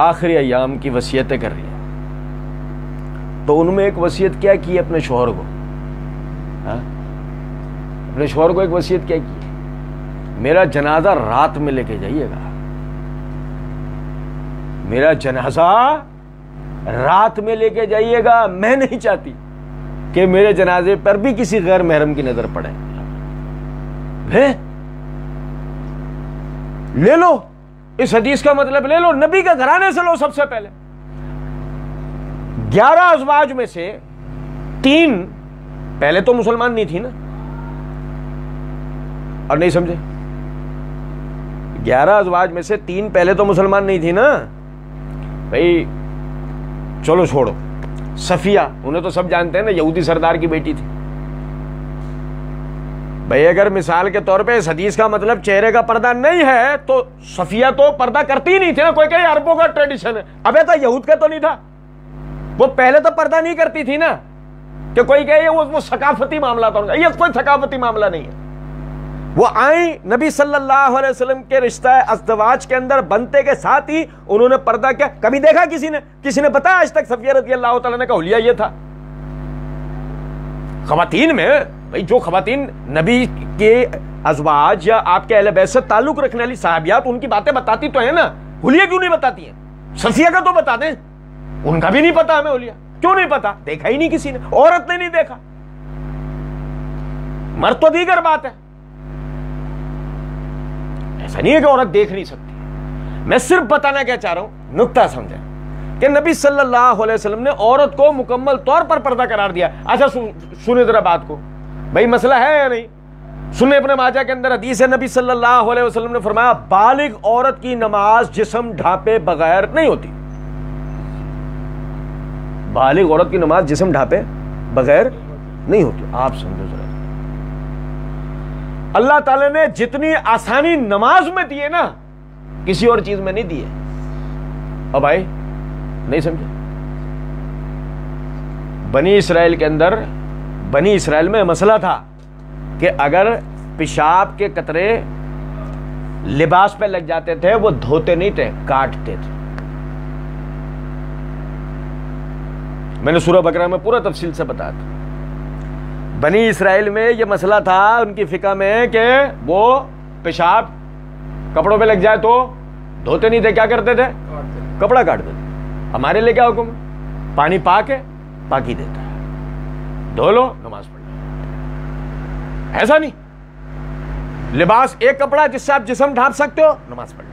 آخری ایام کی وصیتیں کر رہی ہیں، تو ان میں ایک وصیت کیا کی اپنے شوہر کو، اپنے شوہر کو ایک وصیت کیا کی، میرا جنازہ رات میں لے کے جائیے گا، میرا جنازہ رات میں لے کے جائیے گا، میں نہیں چاہتی کہ میرے جنازے پر بھی کسی غیر محرم کی نظر پڑے۔ لے لو اس حدیث کا مطلب، لے لو نبی کے گھرانے سے لو سب سے پہلے۔ 11 ازواج میں سے 3 پہلے تو مسلمان نہیں تھی نا، اور نہیں سمجھے، 11 ازواج میں سے 3 پہلے تو مسلمان نہیں تھی نا بھائی، چلو چھوڑو۔ صفیہ، انہیں تو سب جانتے ہیں نا، یہودی سردار کی بیٹی تھی بھائی۔ اگر مثال کے طور پہ اس حدیث کا مطلب چہرے کا پردہ نہیں ہے تو صفیہ تو پردہ کرتی نہیں تھی نا، کوئی کہے عربوں کا ٹریڈیشن ہے، ابے تو یہود کا تو نہیں تھا، وہ پہلے تو پردہ نہیں کرتی تھی نا، کہ کوئی کہے وہ ثقافتی معاملہ تھا، یہ کوئی ثقافتی معاملہ نہیں ہے۔ وہ آئیں نبی صلی اللہ علیہ وسلم کے رشتہ ازدواج کے اندر بنتے کے ساتھ ہی انہوں نے پردہ کیا، کبھی دیکھا کسی نے بتایا آج تک صفیہ رضی اللہ تعالیٰ نے کا حلیہ یہ تھا؟ خواتین میں بھائی جو خواتین نبی کے ازواج یا آپ کے اہل بیت سے تعلق رکھنے والی صحابیات، ان کی باتیں بتاتی تو ہیں نا، حلیہ کیوں نہیں بتاتی ہیں؟ صفیہ کا تو بتا دیں، ان کا بھی نہیں پتا ہمیں حلیہ، کیوں نہیں پتا؟ دیکھا ہی نہیں کسی نے، عورت نے نہیں دیکھا، مرد تو دیگر بات ہے، ایسا نہیں ہے کہ عورت دیکھ نہیں سکتی۔ میں صرف بتانا کیا چاہ رہا ہوں، نقطہ سمجھیں کہ نبی صلی اللہ علیہ وسلم نے عورت کو مکمل طور پر پردہ قرار دیا۔ اچھا سنیں ذرا بات کو بھائی، مسئلہ ہے یا نہیں؟ سنیں ابن ماجہ کے اندر حدیث ہے، نبی صلی اللہ علیہ وسلم نے فرمایا بالغ عورت کی نماز جسم ڈھانپے بغیر نہیں ہوتی، بالغ عورت کی نماز جسم ڈھانپے بغیر نہیں ہوتی۔ آپ سمجھو ذرا، اللہ تعالیٰ نے جتنی آسانی نماز میں دی ہے نا، کسی اور چیز میں نہیں دی ہے۔ اور بھائی نہیں سمجھے، بنی اسرائیل کے اندر، بنی اسرائیل میں مسئلہ تھا کہ اگر پیشاب کے قطرے لباس پہ لگ جاتے تھے وہ دھوتے نہیں تھے، کاٹتے تھے۔ میں نے سورہ بقرہ میں پورا تفصیل سے بتایا تھا۔ بنی اسرائیل میں یہ مسئلہ تھا ان کی فقہ میں کہ وہ پیشاب کپڑوں پہ لگ جائے تو دھوتے نہیں تھے، کیا کرتے تھے؟ کپڑا کاٹ دیتے۔ ہمارے لیے کیا حکم ہے؟ پانی پاک ہے، پاکی دیتا ہے، دھو لو نماز پڑھ لو۔ ایسا نہیں، لباس ایک کپڑا جس سے آپ جسم ڈھانپ سکتے ہو، نماز پڑھ لو۔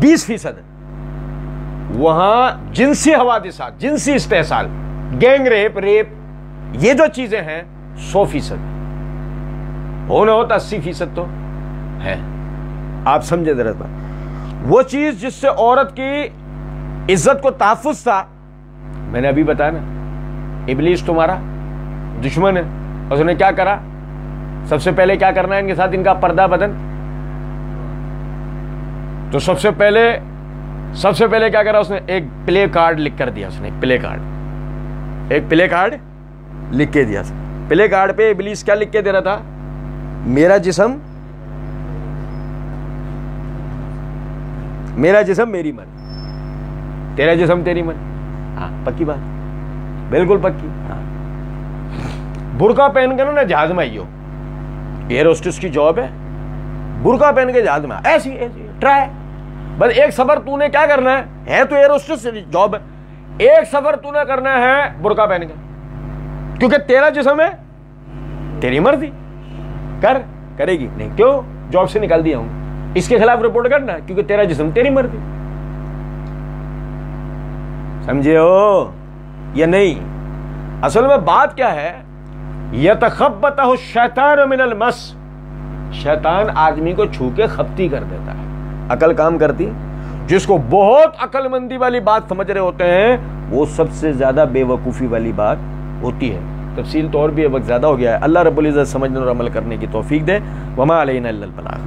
20% ہے. وہاں جنسی حوادثات، جنسی استحصال، گینگ ریپ، یہ جو چیزیں ہیں 100%. ہونا ہوتا 80% تو ہے. آپ سمجھے ذرا بات. وہ چیز جس سے عورت کی عزت کو تحفظ تھا، میں نے ابھی بتایا نا، ابلیس تمہارا دشمن ہے. اس نے کیا کرا؟ سب سے پہلے کیا کرنا ہے ان کے ساتھ؟ ان کا پردہ بدن. تو سب سے پہلے کیا کرا اس نے؟ ایک پلے کارڈ لکھ کر دیا. اس نے ایک پلے کارڈ لکھ کے دیا. پلے کارڈ پہ ابلیس کیا لکھ کے دے رہا تھا؟ میرا جسم میری من، تیرا جسم تیری من. ہاں پکی بات، بالکل پکی. ہاں برقع پہن کے نا جہاز میں آئیو، ایئر ہوسٹس کی جاب ہے، برقع پہن کے جہاز میں ایسی ٹرائی. بس ایک سفر تو نے کیا کرنا ہے تو ایئر ہوسٹس جاب ہے، ایک سفر تو نے کرنا ہے برقع پہن کے، کیونکہ تیرا جسم ہے، تیری مرضی. کرے گی نہیں، کیوں؟ جاب سے نکال دیا ہوں. اس کے خلاف رپورٹ کرنا کیونکہ تیرا جسم تیری مرضی. سمجھے ہو یا نہیں؟ اصل میں بات کیا ہے؟ یتخبطہ الشیطان من المس، شیطان آدمی کو چھو کے خپتی کر دیتا ہے. عقل کام کرتی. جس کو بہت عقل مندی والی بات سمجھ رہے ہوتے ہیں وہ سب سے زیادہ بے وقوفی والی بات ہوتی ہے. تفصیل تو اور بھی وقت زیادہ ہو گیا ہے. اللہ رب العزت سمجھنے اور عمل کرنے کی توفیق دے. وما علینا الا البلاغ.